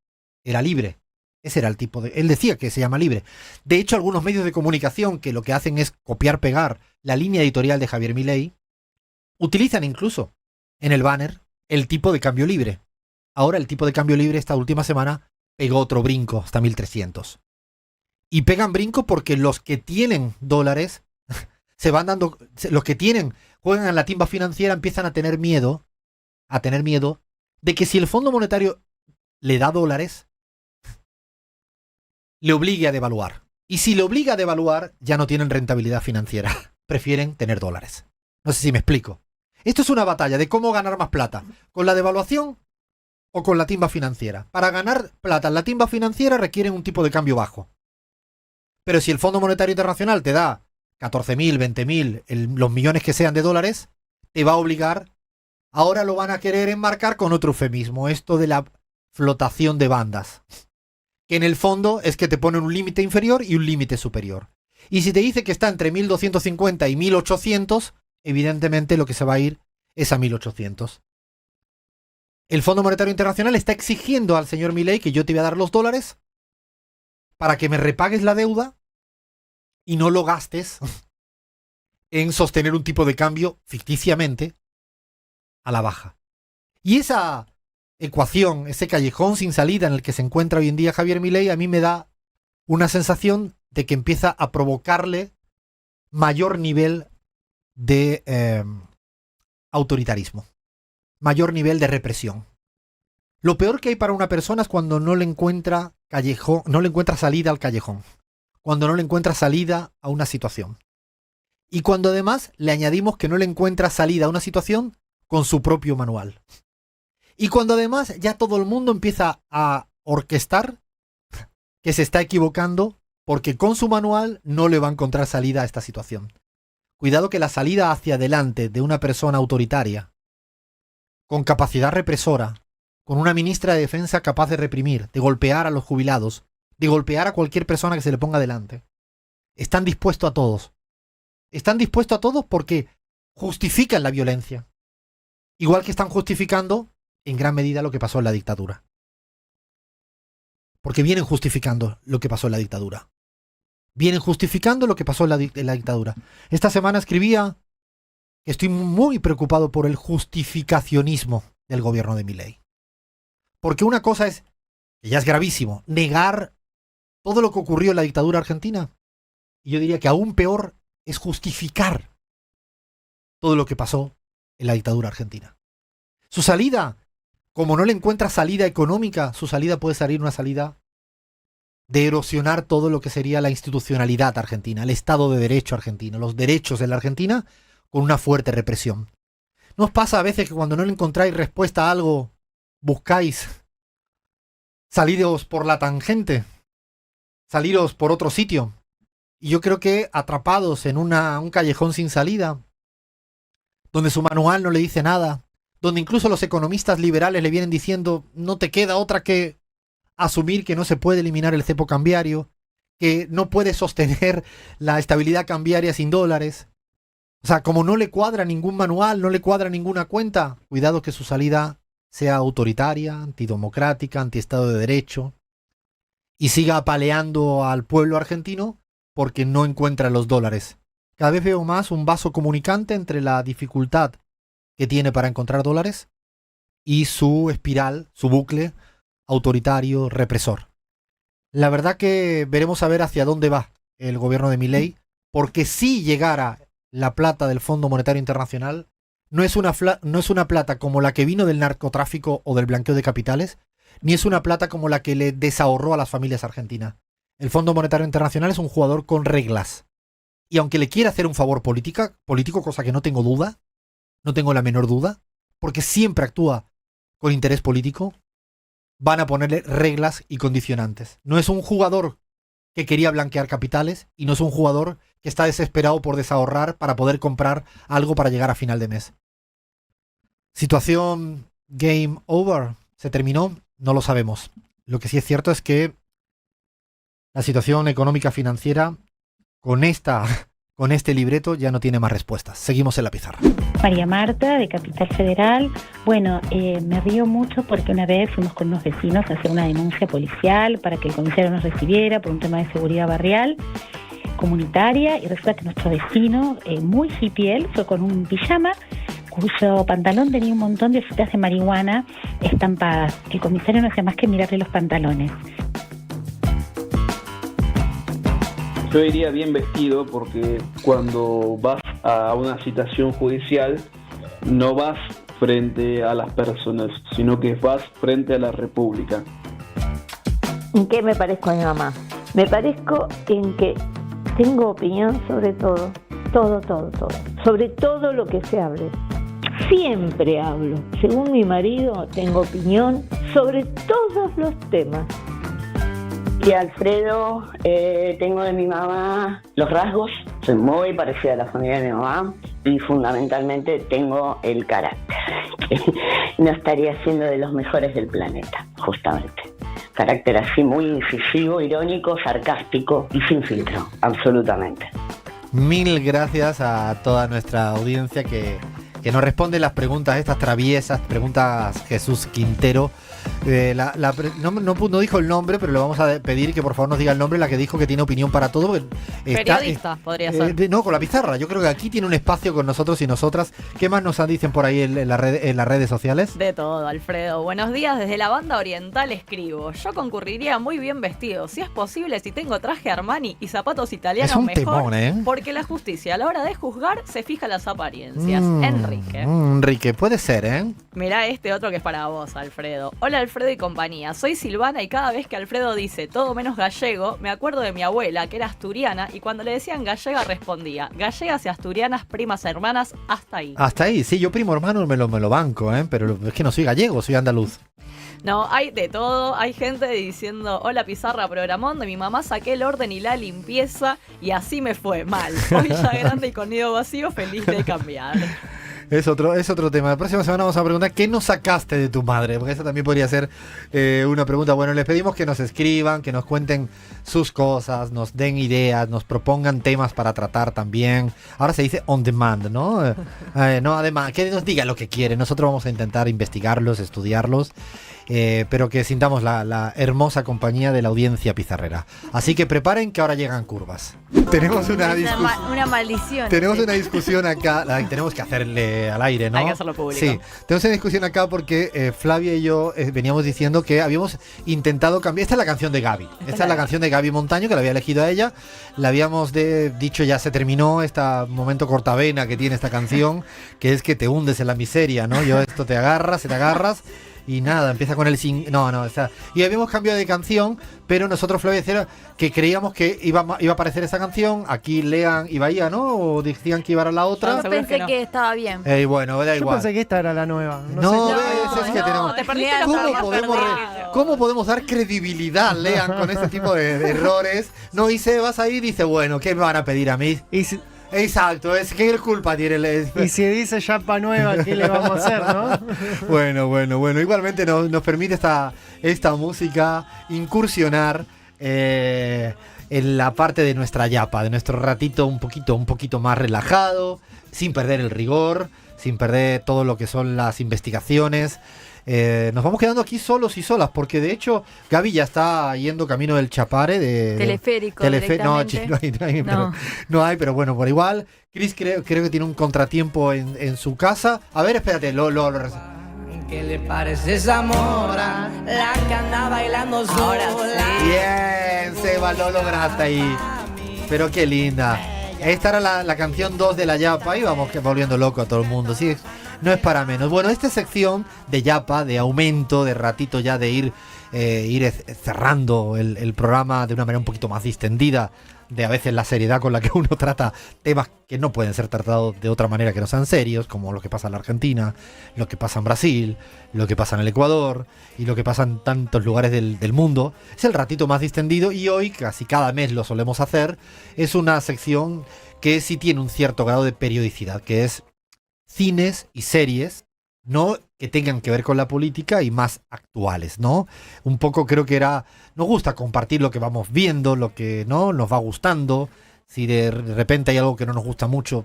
S1: era libre. Ese era el tipo de... Él decía que se llama libre. De hecho, algunos medios de comunicación que lo que hacen es copiar-pegar la línea editorial de Javier Milei, utilizan incluso en el banner el tipo de cambio libre. Ahora el tipo de cambio libre esta última semana pegó otro brinco hasta 1.300. Y pegan brinco porque los que tienen dólares se van dando... Los que juegan en la timba financiera empiezan a tener miedo de que si el Fondo Monetario le da dólares, le obligue a devaluar. Y si le obliga a devaluar, ya no tienen rentabilidad financiera. Prefieren tener dólares. No sé si me explico. Esto es una batalla de cómo ganar más plata. ¿Con la devaluación o con la timba financiera? Para ganar plata en la timba financiera requieren un tipo de cambio bajo. Pero si el Fondo Monetario Internacional te da 14.000, 20.000, los millones que sean de dólares, te va a obligar. Ahora lo van a querer enmarcar con otro eufemismo, esto de la flotación de bandas. Que en el fondo es que te ponen un límite inferior y un límite superior. Y si te dice que está entre 1.250 y 1.800, evidentemente lo que se va a ir es a 1.800. El Fondo Monetario Internacional está exigiendo al señor Milei que yo te voy a dar los dólares para que me repagues la deuda y no lo gastes en sostener un tipo de cambio ficticiamente a la baja. Y esa ecuación, ese callejón sin salida en el que se encuentra hoy en día Javier Milei, a mí me da una sensación de que empieza a provocarle mayor nivel de autoritarismo, mayor nivel de represión. Lo peor que hay para una persona es cuando no le encuentra salida al callejón, cuando no le encuentra salida a una situación. Y cuando además le añadimos que no le encuentra salida a una situación con su propio manual. Y cuando además ya todo el mundo empieza a orquestar que se está equivocando porque con su manual no le va a encontrar salida a esta situación. Cuidado que la salida hacia adelante de una persona autoritaria, con capacidad represora, con una ministra de Defensa capaz de reprimir, de golpear a los jubilados, de golpear a cualquier persona que se le ponga delante, están dispuestos a todos. Están dispuestos a todos porque justifican la violencia. Igual que están justificando en gran medida lo que pasó en la dictadura. Porque vienen justificando lo que pasó en la dictadura. Vienen justificando lo que pasó en la dictadura. Esta semana escribía que estoy muy preocupado por el justificacionismo del gobierno de Milei. Porque una cosa es, que ya es gravísimo, negar todo lo que ocurrió en la dictadura argentina. Y yo diría que aún peor es justificar todo lo que pasó en la dictadura argentina. Su salida, como no le encuentra salida económica, su salida puede salir una salida de erosionar todo lo que sería la institucionalidad argentina, el Estado de Derecho argentino, los derechos en la Argentina, con una fuerte represión. ¿No os pasa a veces que cuando no le encontráis respuesta a algo, buscáis saliros por la tangente, saliros por otro sitio? Y yo creo que atrapados en un callejón sin salida, donde su manual no le dice nada, donde incluso los economistas liberales le vienen diciendo no te queda otra que asumir que no se puede eliminar el cepo cambiario, que no puede sostener la estabilidad cambiaria sin dólares. O sea, como no le cuadra ningún manual, no le cuadra ninguna cuenta, cuidado que su salida sea autoritaria, antidemocrática, antiestado de derecho, y siga apaleando al pueblo argentino porque no encuentra los dólares. Cada vez veo más un vaso comunicante entre la dificultad que tiene para encontrar dólares y su espiral, su bucle autoritario, represor. La verdad que veremos a ver hacia dónde va el gobierno de Milei, porque si llegara la plata del Fondo Monetario Internacional, no es una plata como la que vino del narcotráfico o del blanqueo de capitales, ni es una plata como la que le desahorró a las familias argentinas. El Fondo Monetario Internacional es un jugador con reglas. Y aunque le quiera hacer un favor político, cosa que no tengo duda, no tengo la menor duda, porque siempre actúa con interés político, van a ponerle reglas y condicionantes. No es un jugador que quería blanquear capitales y no es un jugador que está desesperado por desahorrar para poder comprar algo para llegar a final de mes. Situación game over. ¿Se terminó? No lo sabemos. Lo que sí es cierto es que la situación económica financiera con este libreto ya no tiene más respuestas. Seguimos en la pizarra.
S7: María Marta, de Capital Federal. Bueno, me río mucho porque una vez fuimos con unos vecinos a hacer una denuncia policial para que el comisario nos recibiera por un tema de seguridad barrial comunitaria, y resulta que nuestro vecino, muy hippie, fue con un pijama cuyo pantalón tenía un montón de hojitas de marihuana estampadas. El comisario no hacía más que mirarle los pantalones.
S8: Yo iría bien vestido porque cuando vas a una citación judicial no vas frente a las personas, sino que vas frente a la República.
S9: ¿En qué me parezco a mi mamá? Me parezco en que tengo opinión sobre todo. Sobre todo lo que se hable. Siempre hablo. Según mi marido, tengo opinión sobre todos los temas.
S10: Y Alfredo, tengo de mi mamá los rasgos, soy muy parecida a la familia de mi mamá y fundamentalmente tengo el carácter. No estaría siendo de los mejores del planeta, justamente. Carácter así muy incisivo, irónico, sarcástico y sin filtro, absolutamente.
S1: Mil gracias a toda nuestra audiencia que nos responde las preguntas estas traviesas, preguntas Jesús Quintero. No dijo el nombre, pero le vamos a pedir que por favor nos diga el nombre, la que dijo que tiene opinión para todo.
S4: Periodista, podría ser.
S1: No, con la pizarra. Yo creo que aquí tiene un espacio con nosotros y nosotras. ¿Qué más nos dicen por ahí en las redes sociales?
S4: De todo, Alfredo. Buenos días, desde la banda oriental escribo. Yo concurriría muy bien vestido. Si es posible, si tengo traje Armani y zapatos italianos,
S1: es un
S4: mejor.
S1: Temón,
S4: porque la justicia a la hora de juzgar se fija las apariencias. Enrique.
S1: Enrique, puede ser, ¿eh?
S4: Mirá este otro que es para vos, Alfredo. Hola, Alfredo y compañía. Soy Silvana y cada vez que Alfredo dice todo menos gallego, me acuerdo de mi abuela, que era asturiana, y cuando le decían gallega respondía: gallegas y asturianas, primas hermanas, hasta ahí.
S1: Hasta ahí, sí, yo primo hermano me lo banco, pero es que no soy gallego, soy andaluz.
S4: No, hay de todo. Hay gente diciendo: hola pizarra, programón, de mi mamá saqué el orden y la limpieza y así me fue mal. Hoy ya grande y con nido vacío, feliz de cambiar.
S1: Es otro tema. La próxima semana vamos a preguntar ¿qué no sacaste de tu madre? Porque esa también podría ser una pregunta. Bueno, les pedimos que nos escriban, que nos cuenten sus cosas, nos den ideas, nos propongan temas para tratar también. Ahora se dice on demand, ¿no? No, además, que nos digan lo que quieren. Nosotros vamos a intentar investigarlos, estudiarlos pero que sintamos la hermosa compañía de la audiencia pizarrera. Así que preparen que ahora llegan curvas. Tenemos una discusión.
S2: Una maldición.
S1: Tenemos una discusión acá, tenemos que hacerle al aire, ¿no?
S4: Hay que hacerlo público.
S1: Sí, tenemos una discusión acá porque Flavia y yo veníamos diciendo que habíamos intentado cambiar. Esta es la canción de Gaby. Esta es la canción de Gaby Montaño, que la había elegido a ella. La habíamos dicho, ya se terminó este momento cortavena que tiene esta canción, que es que te hundes en la miseria, ¿no? Esto te agarras. Y nada, empieza con el y habíamos cambiado de canción, pero nosotros, Flavia, decía que creíamos que iba a aparecer esa canción. Aquí Lean y Bahía, ¿no? O decían que iba a la otra.
S2: Yo pensé que estaba bien.
S1: Bueno, da
S3: Yo
S1: igual.
S3: pensé que esta era la nueva.
S1: Es que tenemos...
S4: te perdiste lo que habías perdido.
S1: ¿Cómo podemos dar credibilidad, Lean, con este tipo de errores? No, y Sebas ahí dice, bueno, ¿qué me van a pedir a mí? Exacto, es que culpa tiene.
S3: Y si dice Yapa nueva, ¿qué le vamos a hacer, no?
S1: Bueno. Igualmente nos permite esta música incursionar en la parte de nuestra yapa, de nuestro ratito un poquito más relajado, sin perder el rigor, sin perder todo lo que son las investigaciones. Nos vamos quedando aquí solos y solas, porque de hecho Gaby ya está yendo camino del Chapare
S2: Teleférico.
S1: No hay, pero bueno, por igual. Chris creo que tiene un contratiempo en su casa. A ver, espérate,
S11: ¿Qué le parece esa mora? La que anda bailando sola.
S1: Bien, Seba, lo lograste ahí. Pero qué linda. Esta era la canción 2 de la Yapa y vamos volviendo loco a todo el mundo. Sí, no es para menos. Bueno, esta sección de Yapa, de aumento, de ratito ya de ir cerrando el programa de una manera un poquito más distendida, de a veces la seriedad con la que uno trata temas que no pueden ser tratados de otra manera que no sean serios, como lo que pasa en la Argentina, lo que pasa en Brasil, lo que pasa en el Ecuador y lo que pasa en tantos lugares del mundo. Es el ratito más distendido y hoy, casi cada mes lo solemos hacer, es una sección que sí tiene un cierto grado de periodicidad, que es cines y series, no que tengan que ver con la política y más actuales, ¿no? Un poco creo que nos gusta compartir lo que vamos viendo, lo que no nos va gustando. Si de repente hay algo que no nos gusta mucho,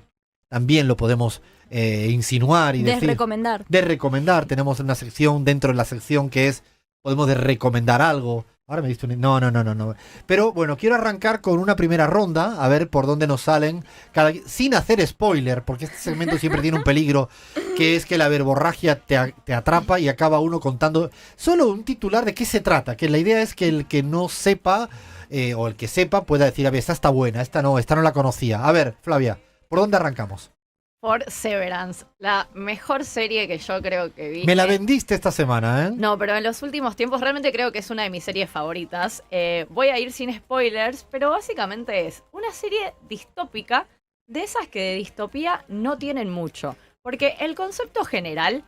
S1: también lo podemos insinuar y decir. Recomendar. Tenemos una sección dentro de la sección que es, podemos recomendar algo. Ahora me diste No. Pero bueno, quiero arrancar con una primera ronda, a ver por dónde nos salen, sin hacer spoiler, porque este segmento siempre tiene un peligro, que es que la verborragia te atrapa y acaba uno contando solo un titular de qué se trata, que la idea es que el que no sepa, o el que sepa, pueda decir, a ver, esta está buena, esta no la conocía. A ver, Flavia, ¿por dónde arrancamos?
S4: Por Severance, la mejor serie que yo creo que vi.
S1: Me la vendiste esta semana, ¿eh?
S4: No, pero en los últimos tiempos realmente creo que es una de mis series favoritas. Voy a ir sin spoilers, pero básicamente es una serie distópica, de esas que de distopía no tienen mucho. Porque el concepto general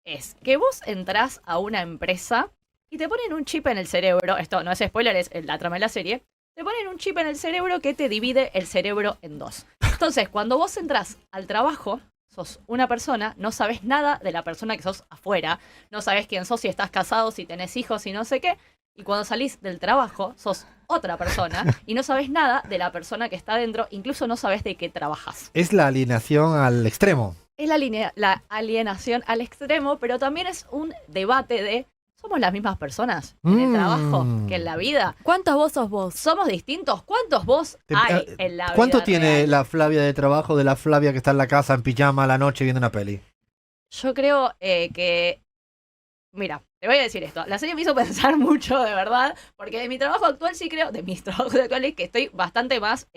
S4: es que vos entrás a una empresa y te ponen un chip en el cerebro. Esto no es spoiler, es la trama de la serie. Te ponen un chip en el cerebro que te divide el cerebro en dos. Entonces, cuando vos entras al trabajo, sos una persona, no sabes nada de la persona que sos afuera, no sabes quién sos, si estás casado, si tenés hijos, si no sé qué. Y cuando salís del trabajo, sos otra persona y no sabes nada de la persona que está adentro, incluso no sabes de qué trabajas.
S1: Es la alienación al extremo.
S4: Es la alienación al extremo, pero también es un debate de ¿somos las mismas personas en el trabajo que en la vida?
S2: ¿Cuántos vos sos vos?
S4: ¿Somos distintos? ¿Cuántos vos hay en la vida?
S1: ¿Cuánto tiene
S4: real?
S1: la Flavia de trabajo de la Flavia que está en la casa en pijama a la noche viendo una peli?
S4: Yo creo que... Mira, te voy a decir esto. La serie me hizo pensar mucho, de verdad, porque de mi trabajo actual sí creo, de mis trabajos actuales, que estoy bastante más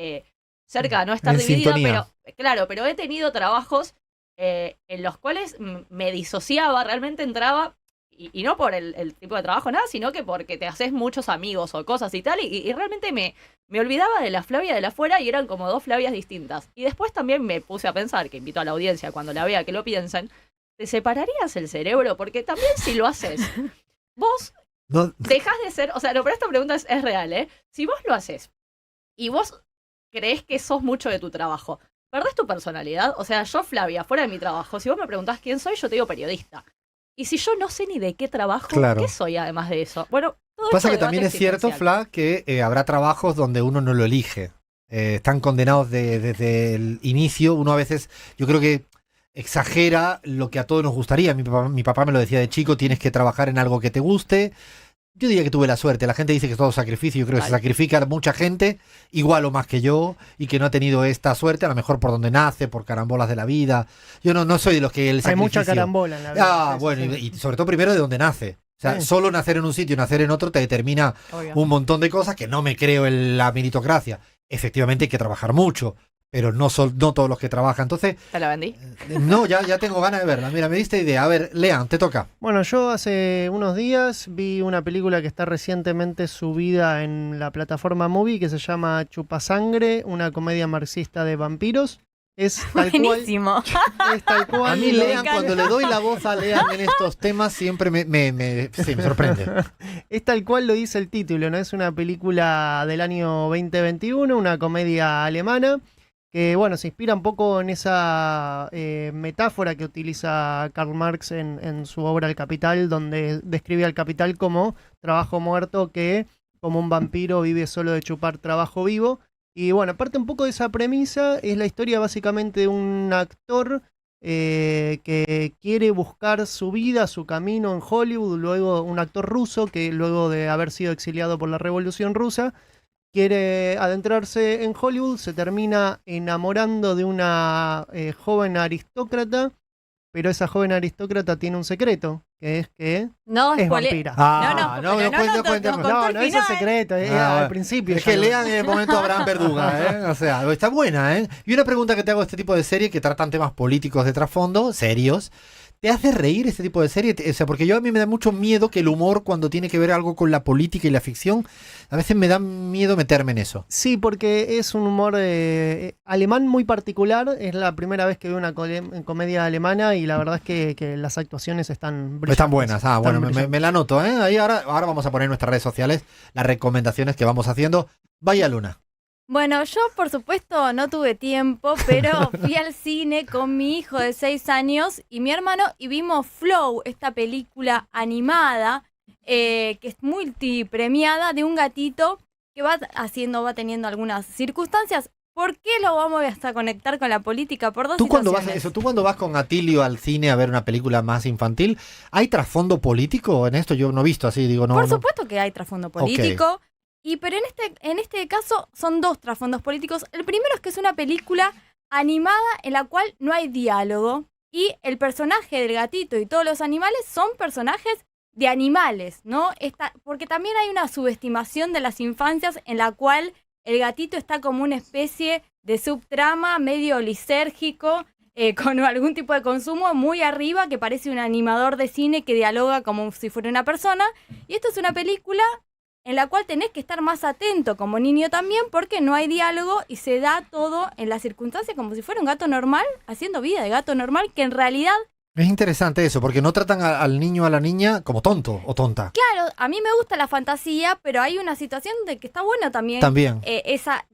S4: cerca de no estar dividida, pero claro, pero he tenido trabajos en los cuales me disociaba, realmente entraba... Y no por el tipo de trabajo, nada, sino que porque te haces muchos amigos o cosas y tal, y realmente me olvidaba de la Flavia de la afuera y eran como dos Flavias distintas. Y después también me puse a pensar, que invito a la audiencia cuando la vea que lo piensen, ¿te separarías el cerebro? Porque también si lo haces, vos dejás de ser, o sea, no, pero esta pregunta es real, ¿eh? Si vos lo haces y vos creés que sos mucho de tu trabajo, ¿perdés tu personalidad? O sea, yo, Flavia, fuera de mi trabajo, si vos me preguntás quién soy, yo te digo periodista. Y si yo no sé ni de qué trabajo, ¿qué soy además de eso? Bueno, todo
S1: pasa que
S4: esto
S1: también es cierto, Fla, que habrá trabajos donde uno no lo elige. Están condenados desde el inicio. Uno a veces, yo creo que exagera lo que a todos nos gustaría. Mi papá me lo decía de chico, tienes que trabajar en algo que te guste. Yo diría que tuve la suerte. La gente dice que es todo sacrificio. Yo creo que se sacrifica mucha gente, igual o más que yo, y que no ha tenido esta suerte, a lo mejor por donde nace, por carambolas de la vida. Yo no soy de los que el sacrificio...
S3: Hay mucha carambola en la vida.
S1: Bueno, y sobre todo primero de donde nace. O sea, solo nacer en un sitio y nacer en otro te determina un montón de cosas que no me creo en la meritocracia. Efectivamente hay que trabajar mucho, pero no todos los que trabajan. Entonces...
S4: ¿Te la vendí?
S1: No, ya tengo ganas de verla. Mira, me diste idea. A ver, Lean, te toca.
S3: Bueno, yo hace unos días vi una película que está recientemente subida en la plataforma Movie que se llama Chupasangre, una comedia marxista de vampiros. Es tal
S2: Buenísimo.
S3: cual. Es tal cual.
S1: A mí Lean, cuando le doy la voz a Lean en estos temas, siempre me sorprende.
S3: Es tal cual lo dice el título, ¿no? Es una película del año 2021, una comedia alemana, que bueno, se inspira un poco en esa metáfora que utiliza Karl Marx en su obra El Capital, donde describe al capital como trabajo muerto que, como un vampiro, vive solo de chupar trabajo vivo. Y bueno, aparte un poco de esa premisa, es la historia básicamente de un actor que quiere buscar su vida, su camino en Hollywood, luego un actor ruso que luego de haber sido exiliado por la Revolución Rusa, quiere adentrarse en Hollywood, se termina enamorando de una joven aristócrata, pero esa joven aristócrata tiene un secreto, que es que
S2: No,
S3: es
S2: spoile-
S3: vampira.
S1: No,
S3: No, ese es secreto, al principio.
S1: Es
S3: ya
S1: que
S3: no.
S1: Lean en el momento Abraham Verduga, ¿eh? O sea, está buena, ¿eh? Y una pregunta que te hago de este tipo de serie que tratan temas políticos de trasfondo, serios. ¿Te hace reír este tipo de serie? O sea, porque a mí me da mucho miedo que el humor, cuando tiene que ver algo con la política y la ficción, a veces me da miedo meterme en eso.
S3: Sí, porque es un humor alemán muy particular. Es la primera vez que veo una comedia alemana y la verdad es que las actuaciones están brillantes.
S1: Están buenas. Bueno,
S3: brillantes.
S1: me la anoto, ¿eh? Ahí ahora vamos a poner en nuestras redes sociales las recomendaciones que vamos haciendo. Vaya Luna.
S2: Bueno, yo por supuesto no tuve tiempo, pero fui al cine con mi hijo de 6 años y mi hermano y vimos Flow, esta película animada que es multipremiada de un gatito que va teniendo algunas circunstancias. ¿Por qué lo vamos a conectar con la política? Por dos
S1: ¿Tú cuando
S2: situaciones.
S1: tú cuando vas con Atilio al cine a ver una película más infantil, ¿hay trasfondo político en esto? Yo no he visto así, digo, no.
S2: Por
S1: no.
S2: supuesto que hay trasfondo político. Pero en este caso son dos trasfondos políticos. El primero es que es una película animada en la cual no hay diálogo y el personaje del gatito y todos los animales son personajes de animales, ¿no? Porque también hay una subestimación de las infancias en la cual el gatito está como una especie de subtrama medio lisérgico, con algún tipo de consumo muy arriba, que parece un animador de cine que dialoga como si fuera una persona. Y esto es una película en la cual tenés que estar más atento como niño también, porque no hay diálogo y se da todo en las circunstancias como si fuera un gato normal, haciendo vida de gato normal, que en realidad...
S1: Es interesante eso, porque no tratan al niño o a la niña como tonto o tonta.
S2: Claro, a mí me gusta la fantasía, pero hay una situación de que está bueno también.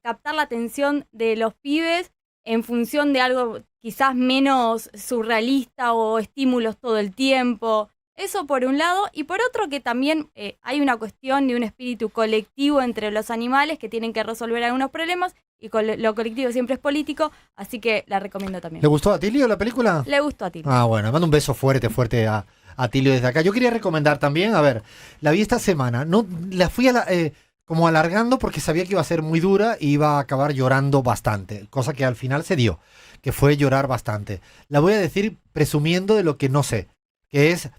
S2: Captar la atención de los pibes en función de algo quizás menos surrealista o estímulos todo el tiempo. Eso por un lado, y por otro que también hay una cuestión de un espíritu colectivo entre los animales que tienen que resolver algunos problemas, y lo colectivo siempre es político, así que la recomiendo también.
S1: ¿Le gustó a Atilio la película?
S2: Le gustó a Atilio.
S1: Bueno, mando un beso fuerte a Atilio desde acá. Yo quería recomendar también, a ver, la vi esta semana, no la fui como alargando porque sabía que iba a ser muy dura y iba a acabar llorando bastante, cosa que al final se dio, que fue llorar bastante. La voy a decir presumiendo de lo que no sé, que es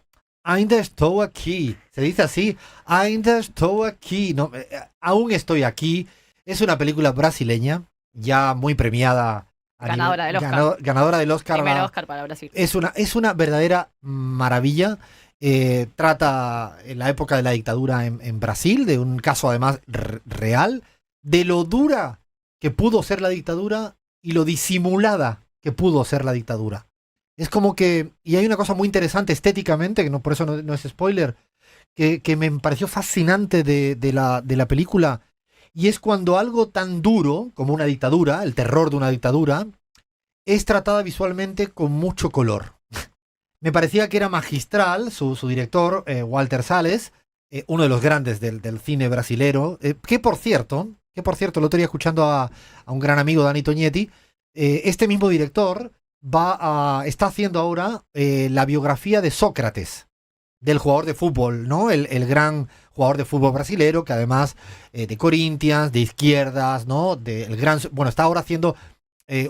S1: Ainda estou aquí. Se dice así, Ainda estou aquí. No, aún estoy aquí. Es una película brasileña, ya muy premiada.
S4: Ganadora del Oscar.
S1: Ganadora del Oscar.
S4: Primer Oscar para Brasil.
S1: Es una verdadera maravilla. Trata en la época de la dictadura en Brasil, de un caso además real, de lo dura que pudo ser la dictadura y lo disimulada que pudo ser la dictadura. Es como que, y hay una cosa muy interesante estéticamente, que no, por eso no es spoiler, que me pareció fascinante de la película, y es cuando algo tan duro como una dictadura, el terror de una dictadura, es tratada visualmente con mucho color. Me parecía que era magistral su director, Walter Salles, uno de los grandes del cine brasilero, que por cierto, el otro día escuchando a un gran amigo, Dani Toñetti, este mismo director está haciendo ahora la biografía de Sócrates, del jugador de fútbol, ¿no? El gran jugador de fútbol brasilero, que además de Corinthians, de izquierdas, ¿no? Está ahora haciendo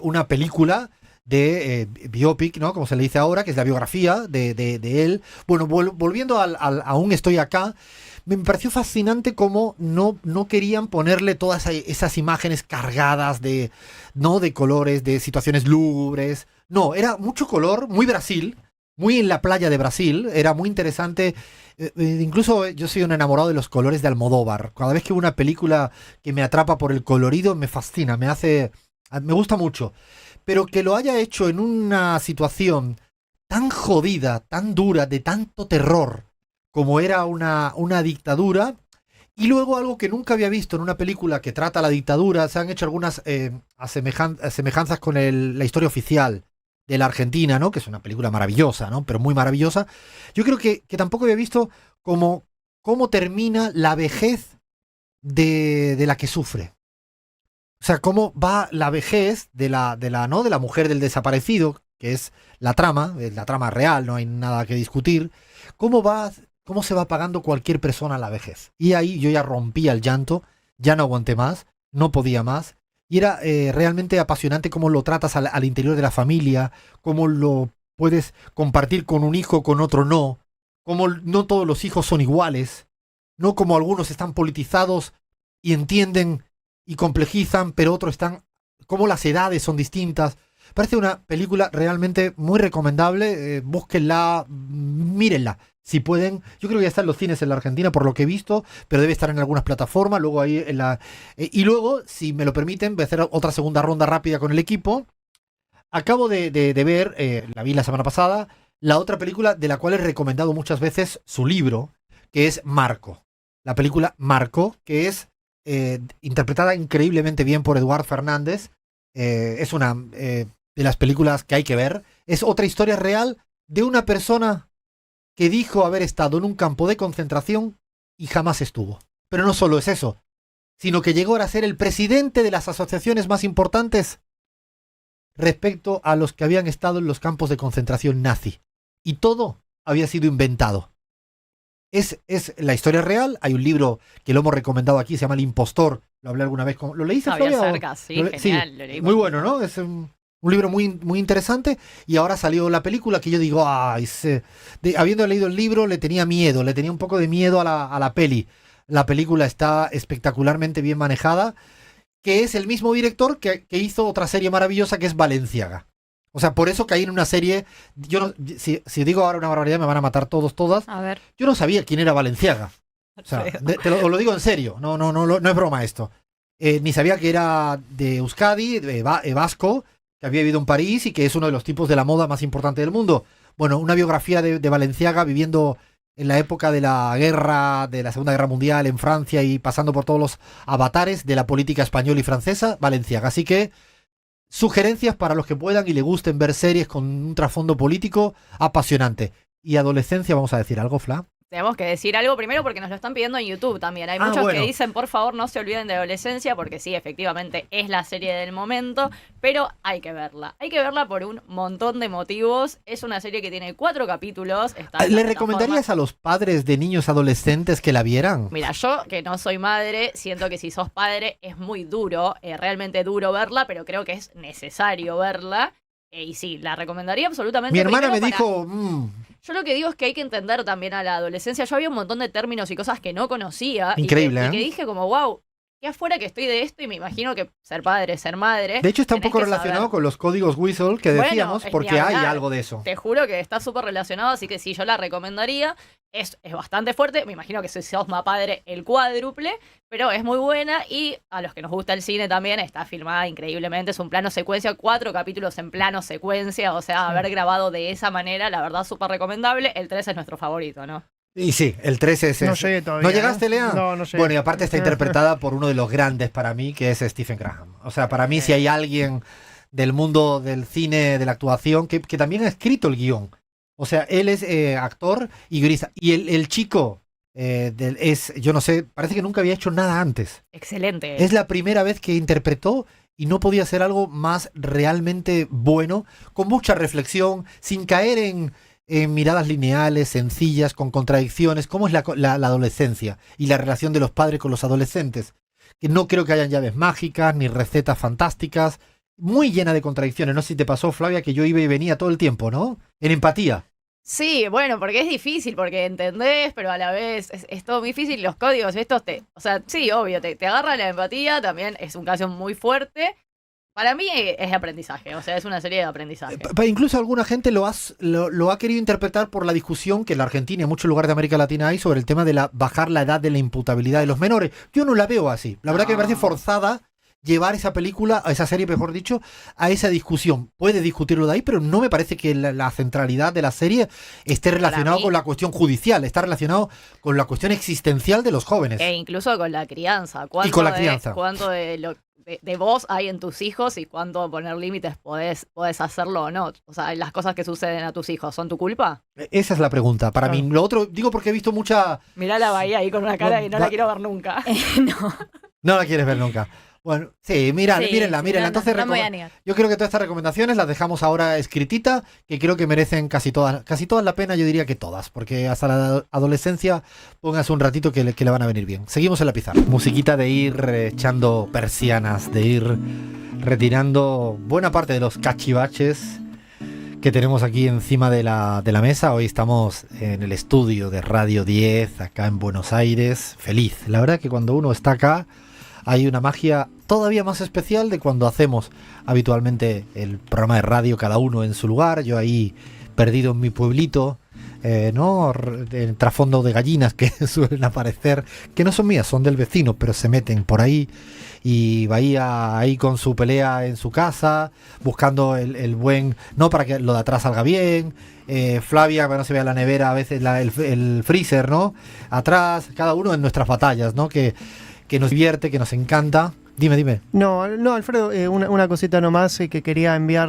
S1: una película de biopic, ¿no? Como se le dice ahora, que es la biografía de él. Bueno, volviendo al Aún estoy acá, me pareció fascinante cómo no querían ponerle todas esas imágenes cargadas de colores, de situaciones lúgubres. No, era mucho color, muy Brasil, muy en la playa de Brasil, era muy interesante. Incluso yo soy un enamorado de los colores de Almodóvar. Cada vez que veo una película que me atrapa por el colorido, me fascina, me gusta mucho. Pero que lo haya hecho en una situación tan jodida, tan dura, de tanto terror, como era una dictadura, y luego algo que nunca había visto en una película que trata la dictadura. Se han hecho algunas semejanzas con la historia oficial de la Argentina, ¿no? Que es una película maravillosa, ¿no? Pero muy maravillosa. Yo creo que tampoco había visto cómo termina la vejez de la que sufre. O sea, cómo va la vejez de la mujer del desaparecido, que es la trama real, no hay nada que discutir. Cómo se va pagando cualquier persona a la vejez. Y ahí yo ya rompía el llanto, ya no aguanté más, no podía más. Y era realmente apasionante cómo lo tratas al interior de la familia, cómo lo puedes compartir con un hijo, con otro no, cómo no todos los hijos son iguales, no como algunos están politizados y entienden y complejizan, pero otros como las edades son distintas. Parece una película realmente muy recomendable. Búsquenla, mírenla, si pueden. Yo creo que ya está en los cines en la Argentina, por lo que he visto, pero debe estar en algunas plataformas. Luego ahí y luego, si me lo permiten, voy a hacer otra segunda ronda rápida con el equipo. Acabo de ver, la vi la semana pasada, la otra película de la cual he recomendado muchas veces su libro, que es Marco. La película Marco, que es interpretada increíblemente bien por Eduard Fernández. Es una de las películas que hay que ver. Es otra historia real de una persona que dijo haber estado en un campo de concentración y jamás estuvo. Pero no solo es eso, sino que llegó a ser el presidente de las asociaciones más importantes respecto a los que habían estado en los campos de concentración nazi. Y todo había sido inventado. Es la historia real. Hay un libro que lo hemos recomendado aquí, se llama El Impostor. Lo hablé alguna vez. ¿Lo leíste,
S4: Había
S1: Flavia?
S4: cerca, sí, genial. Lo leí
S1: muy bueno, ¿no? Es un libro muy, muy interesante. Y ahora salió la película que yo digo, habiendo leído el libro, le tenía un poco de miedo a la peli. La película está espectacularmente bien manejada, que es el mismo director que hizo otra serie maravillosa que es Balenciaga. O sea, por eso caí en una serie. Si digo ahora una barbaridad me van a matar todas.
S2: A ver.
S1: Yo no sabía quién era Balenciaga. O sea, os lo digo en serio. No es broma esto. Ni sabía que era de Euskadi, vasco, que había vivido en París y que es uno de los tipos de la moda más importante del mundo. Bueno, una biografía de Balenciaga viviendo en la época de la Segunda Guerra Mundial en Francia y pasando por todos los avatares de la política española y francesa, Balenciaga. Así que sugerencias para los que puedan y le gusten ver series con un trasfondo político apasionante. Y adolescencia, vamos a decir algo, Fla.
S4: Tenemos que decir algo primero porque nos lo están pidiendo en YouTube también. Hay muchos que dicen, por favor, no se olviden de Adolescencia, porque sí, efectivamente es la serie del momento, pero hay que verla. Hay que verla por un montón de motivos. Es una serie que tiene 4 capítulos.
S1: ¿Le recomendarías a los padres de niños adolescentes que la vieran?
S4: Mira, yo que no soy madre, siento que si sos padre es muy duro, realmente duro verla, pero creo que es necesario verla. Y sí, la recomendaría absolutamente.
S1: Mi hermana me dijo...
S4: Yo lo que digo es que hay que entender también a la adolescencia. Yo había un montón de términos y cosas que no conocía.
S1: Increíble,
S4: y que dije como, wow, qué afuera que estoy de esto, y me imagino que ser padre, ser madre...
S1: De hecho está un poco relacionado con los códigos Whistle que decíamos, porque hay algo de eso.
S4: Te juro que está súper relacionado, así que sí, yo la recomendaría. Es bastante fuerte, me imagino que si sos más padre, el cuádruple, pero es muy buena, y a los que nos gusta el cine también está filmada increíblemente. Es un plano secuencia, 4 capítulos en plano secuencia, o sea, haber grabado de esa manera, la verdad, súper recomendable. El 3 es nuestro favorito, ¿no?
S1: Y sí, el 3 es...
S3: No llegué todavía.
S1: ¿No llegaste, Lea?
S3: No llegué.
S1: Bueno, y aparte está interpretada por uno de los grandes para mí, que es Stephen Graham. O sea, para mí si hay alguien del mundo del cine, de la actuación, que también ha escrito el guión. O sea, él es actor y guionista. Y el chico Yo no sé, parece que nunca había hecho nada antes.
S4: Excelente.
S1: Es la primera vez que interpretó y no podía ser algo más realmente bueno, con mucha reflexión, sin caer en miradas lineales, sencillas, con contradicciones, cómo es la adolescencia y la relación de los padres con los adolescentes. Que no creo que hayan llaves mágicas ni recetas fantásticas, muy llena de contradicciones. No sé si te pasó, Flavia, que yo iba y venía todo el tiempo, ¿no? En empatía.
S4: Sí, bueno, porque es difícil, porque entendés, pero a la vez es todo muy difícil. Los códigos estos o sea, sí, obvio, te agarra la empatía, también es un caso muy fuerte. Para mí es aprendizaje, o sea, es una serie de aprendizaje.
S1: Incluso alguna gente lo ha querido interpretar por la discusión que en la Argentina y en muchos lugares de América Latina hay sobre el tema de bajar la edad de la imputabilidad de los menores. Yo no la veo así. La verdad que me parece forzada llevar esa película, esa serie, mejor dicho, a esa discusión. Puede discutirlo de ahí, pero no me parece que la centralidad de la serie esté relacionado con la cuestión judicial, está relacionado con la cuestión existencial de los jóvenes.
S4: E incluso con la crianza.
S1: Y con la crianza.
S4: ¿Cuánto de vos hay en tus hijos y cuánto poner límites podés hacerlo o no? O sea, las cosas que suceden a tus hijos, ¿son tu culpa?
S1: Esa es la pregunta. Para mí, lo otro, digo porque he visto mucha...
S4: Mirá la Bahía ahí con una cara y no la quiero ver nunca.
S1: No la quieres ver nunca. Bueno, sí, mírenla. Entonces,
S2: no me voy a negar.
S1: yo creo que todas estas recomendaciones las dejamos ahora escritita, que creo que merecen casi todas la pena, yo diría que todas, porque hasta la adolescencia póngase un ratito que le van a venir bien. Seguimos en la pizarra. Musiquita de ir echando persianas, de ir retirando buena parte de los cachivaches que tenemos aquí encima de la mesa. Hoy estamos en el estudio de Radio 10, acá en Buenos Aires. Feliz. La verdad que cuando uno está acá hay una magia todavía más especial de cuando hacemos habitualmente el programa de radio, cada uno en su lugar. Yo ahí perdido en mi pueblito, ¿no? En trasfondo de gallinas que suelen aparecer, que no son mías, son del vecino, pero se meten por ahí. Y Bahía ahí con su pelea en su casa, buscando el buen, no para que lo de atrás salga bien. Flavia, para que no se vea la nevera, a veces el freezer, ¿no? Atrás, cada uno en nuestras batallas, ¿no? Que nos divierte, que nos encanta. Dime.
S3: No, Alfredo, una cosita nomás que quería enviar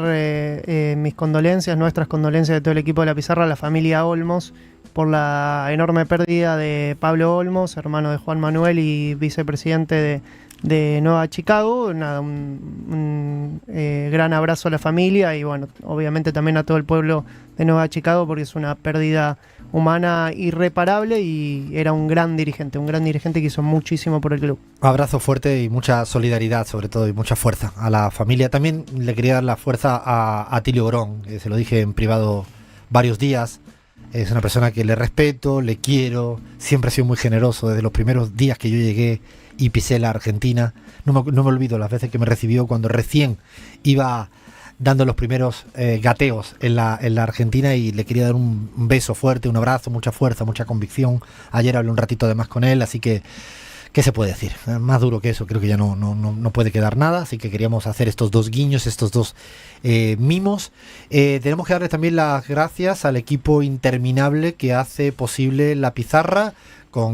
S3: mis condolencias, nuestras condolencias de todo el equipo de La Pizarra a la familia Olmos por la enorme pérdida de Pablo Olmos, hermano de Juan Manuel y vicepresidente de Nueva Chicago. Nada, un gran abrazo a la familia y bueno, obviamente también a todo el pueblo de Nueva Chicago porque es una pérdida humana irreparable y era un gran dirigente que hizo muchísimo por el club.
S1: Abrazo fuerte y mucha solidaridad sobre todo y mucha fuerza a la familia. También le quería dar la fuerza a Tilio Borón, se lo dije en privado varios días. Es una persona que le respeto, le quiero, siempre ha sido muy generoso desde los primeros días que yo llegué y pisé la Argentina. No me olvido las veces que me recibió cuando recién iba dando los primeros gateos en la Argentina y le quería dar un beso fuerte, un abrazo, mucha fuerza, mucha convicción. Ayer hablé un ratito además con él, así que ¿qué se puede decir? Más duro que eso, creo que ya no puede quedar nada, así que queríamos hacer estos dos guiños, estos dos mimos. Tenemos que darle también las gracias al equipo interminable que hace posible La Pizarra,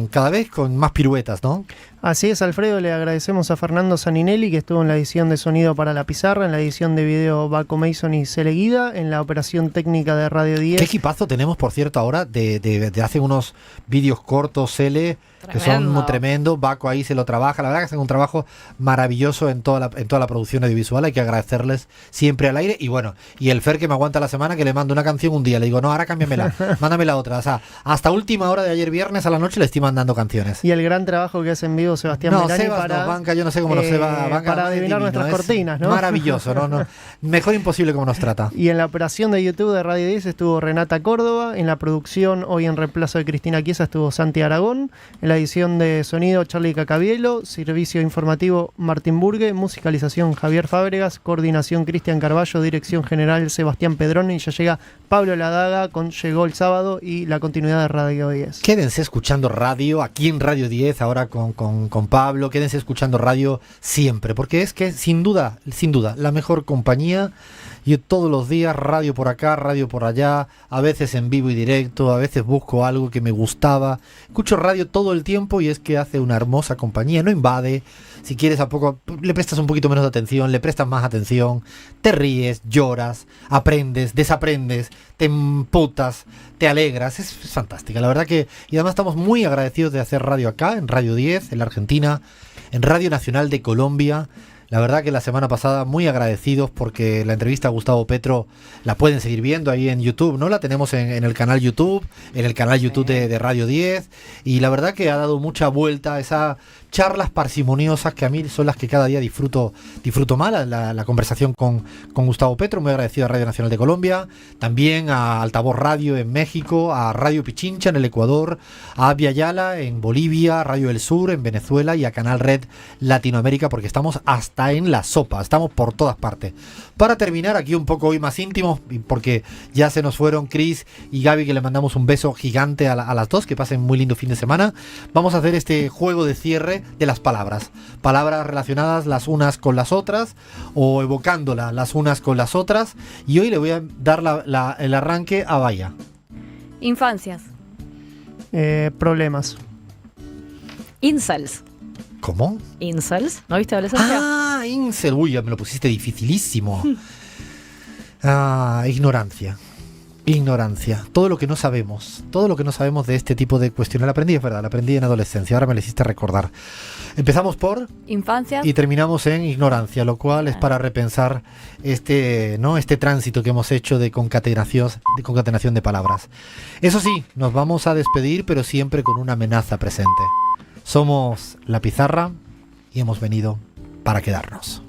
S1: cada vez con más piruetas, ¿no?
S3: Así es, Alfredo, le agradecemos a Fernando Saninelli, que estuvo en la edición de sonido para La Pizarra, en la edición de video Baco Mason y Celeguida, en la operación técnica de Radio 10.
S1: ¿Qué equipazo tenemos, por cierto, ahora de hace unos vídeos cortos, Cele, que son muy tremendos? Baco ahí se lo trabaja, la verdad que hacen un trabajo maravilloso en toda la producción audiovisual, hay que agradecerles siempre al aire. Y bueno, y el Fer que me aguanta la semana, que le mando una canción un día, le digo, no, ahora cámbiamela, mándame la otra. O sea, hasta última hora de ayer viernes a la noche le estoy mandando canciones.
S3: Y el gran trabajo que hace en vivo Sebastián Melani
S1: Sebas
S3: para...
S1: nos banca, yo no sé cómo nos banca.
S3: Para adivinar nuestras cortinas, ¿no?
S1: Maravilloso, ¿no? Mejor imposible como nos trata.
S3: Y en la operación de YouTube de Radio 10 estuvo Renata Córdoba, en la producción, hoy en reemplazo de Cristina Chiesa, estuvo Santi Aragón, en la edición de sonido Charlie Cacabielo, servicio informativo Martín Burgue, musicalización Javier Fábregas, coordinación Cristian Carballo, dirección general Sebastián Pedrón, y ya llega Pablo Ladaga con Llegó el Sábado y la continuidad de Radio 10.
S1: Quédense escuchando radio, aquí en Radio 10, ahora con con Pablo, quédense escuchando radio siempre, porque es que sin duda, la mejor compañía. Yo todos los días, radio por acá, radio por allá, a veces en vivo y directo, a veces busco algo que me gustaba. Escucho radio todo el tiempo y es que hace una hermosa compañía, no invade. Si quieres a poco, le prestas un poquito menos de atención, le prestas más atención, te ríes, lloras, aprendes, desaprendes, te emputas, te alegras, es fantástica, la verdad que... Y además estamos muy agradecidos de hacer radio acá, en Radio 10, en la Argentina, en Radio Nacional de Colombia. La verdad que la semana pasada muy agradecidos porque la entrevista a Gustavo Petro la pueden seguir viendo ahí en YouTube, ¿no? La tenemos en el canal YouTube, de Radio 10, y la verdad que ha dado mucha vuelta a esas charlas parsimoniosas que a mí son las que cada día disfruto más, la conversación con Gustavo Petro. Muy agradecido a Radio Nacional de Colombia, también a Altavoz Radio en México, a Radio Pichincha en el Ecuador, a Avia Yala en Bolivia, Radio del Sur en Venezuela y a Canal Red Latinoamérica, porque estamos hasta en la sopa, estamos por todas partes. Para terminar, aquí un poco hoy más íntimos, porque ya se nos fueron Cris y Gaby, que le mandamos un beso gigante a las dos, que pasen muy lindo fin de semana. Vamos a hacer este juego de cierre de las palabras relacionadas las unas con las otras o evocándolas las unas con las otras, y hoy le voy a dar el arranque a Vaya.
S2: Infancias.
S3: Problemas.
S4: Incels.
S1: ¿Cómo?
S4: Incels. ¿No viste adolescencia?
S1: Ah, incel. Uy, ya me lo pusiste dificilísimo. Ignorancia. Todo lo que no sabemos de este tipo de cuestiones. La aprendí, es verdad, la aprendí en adolescencia, ahora me lo hiciste recordar. Empezamos por
S2: Infancias
S1: y terminamos en ignorancia, lo cual es para repensar este tránsito que hemos hecho de concatenación de palabras. Eso sí, nos vamos a despedir, pero siempre con una amenaza presente. Somos La Pizarra y hemos venido para quedarnos.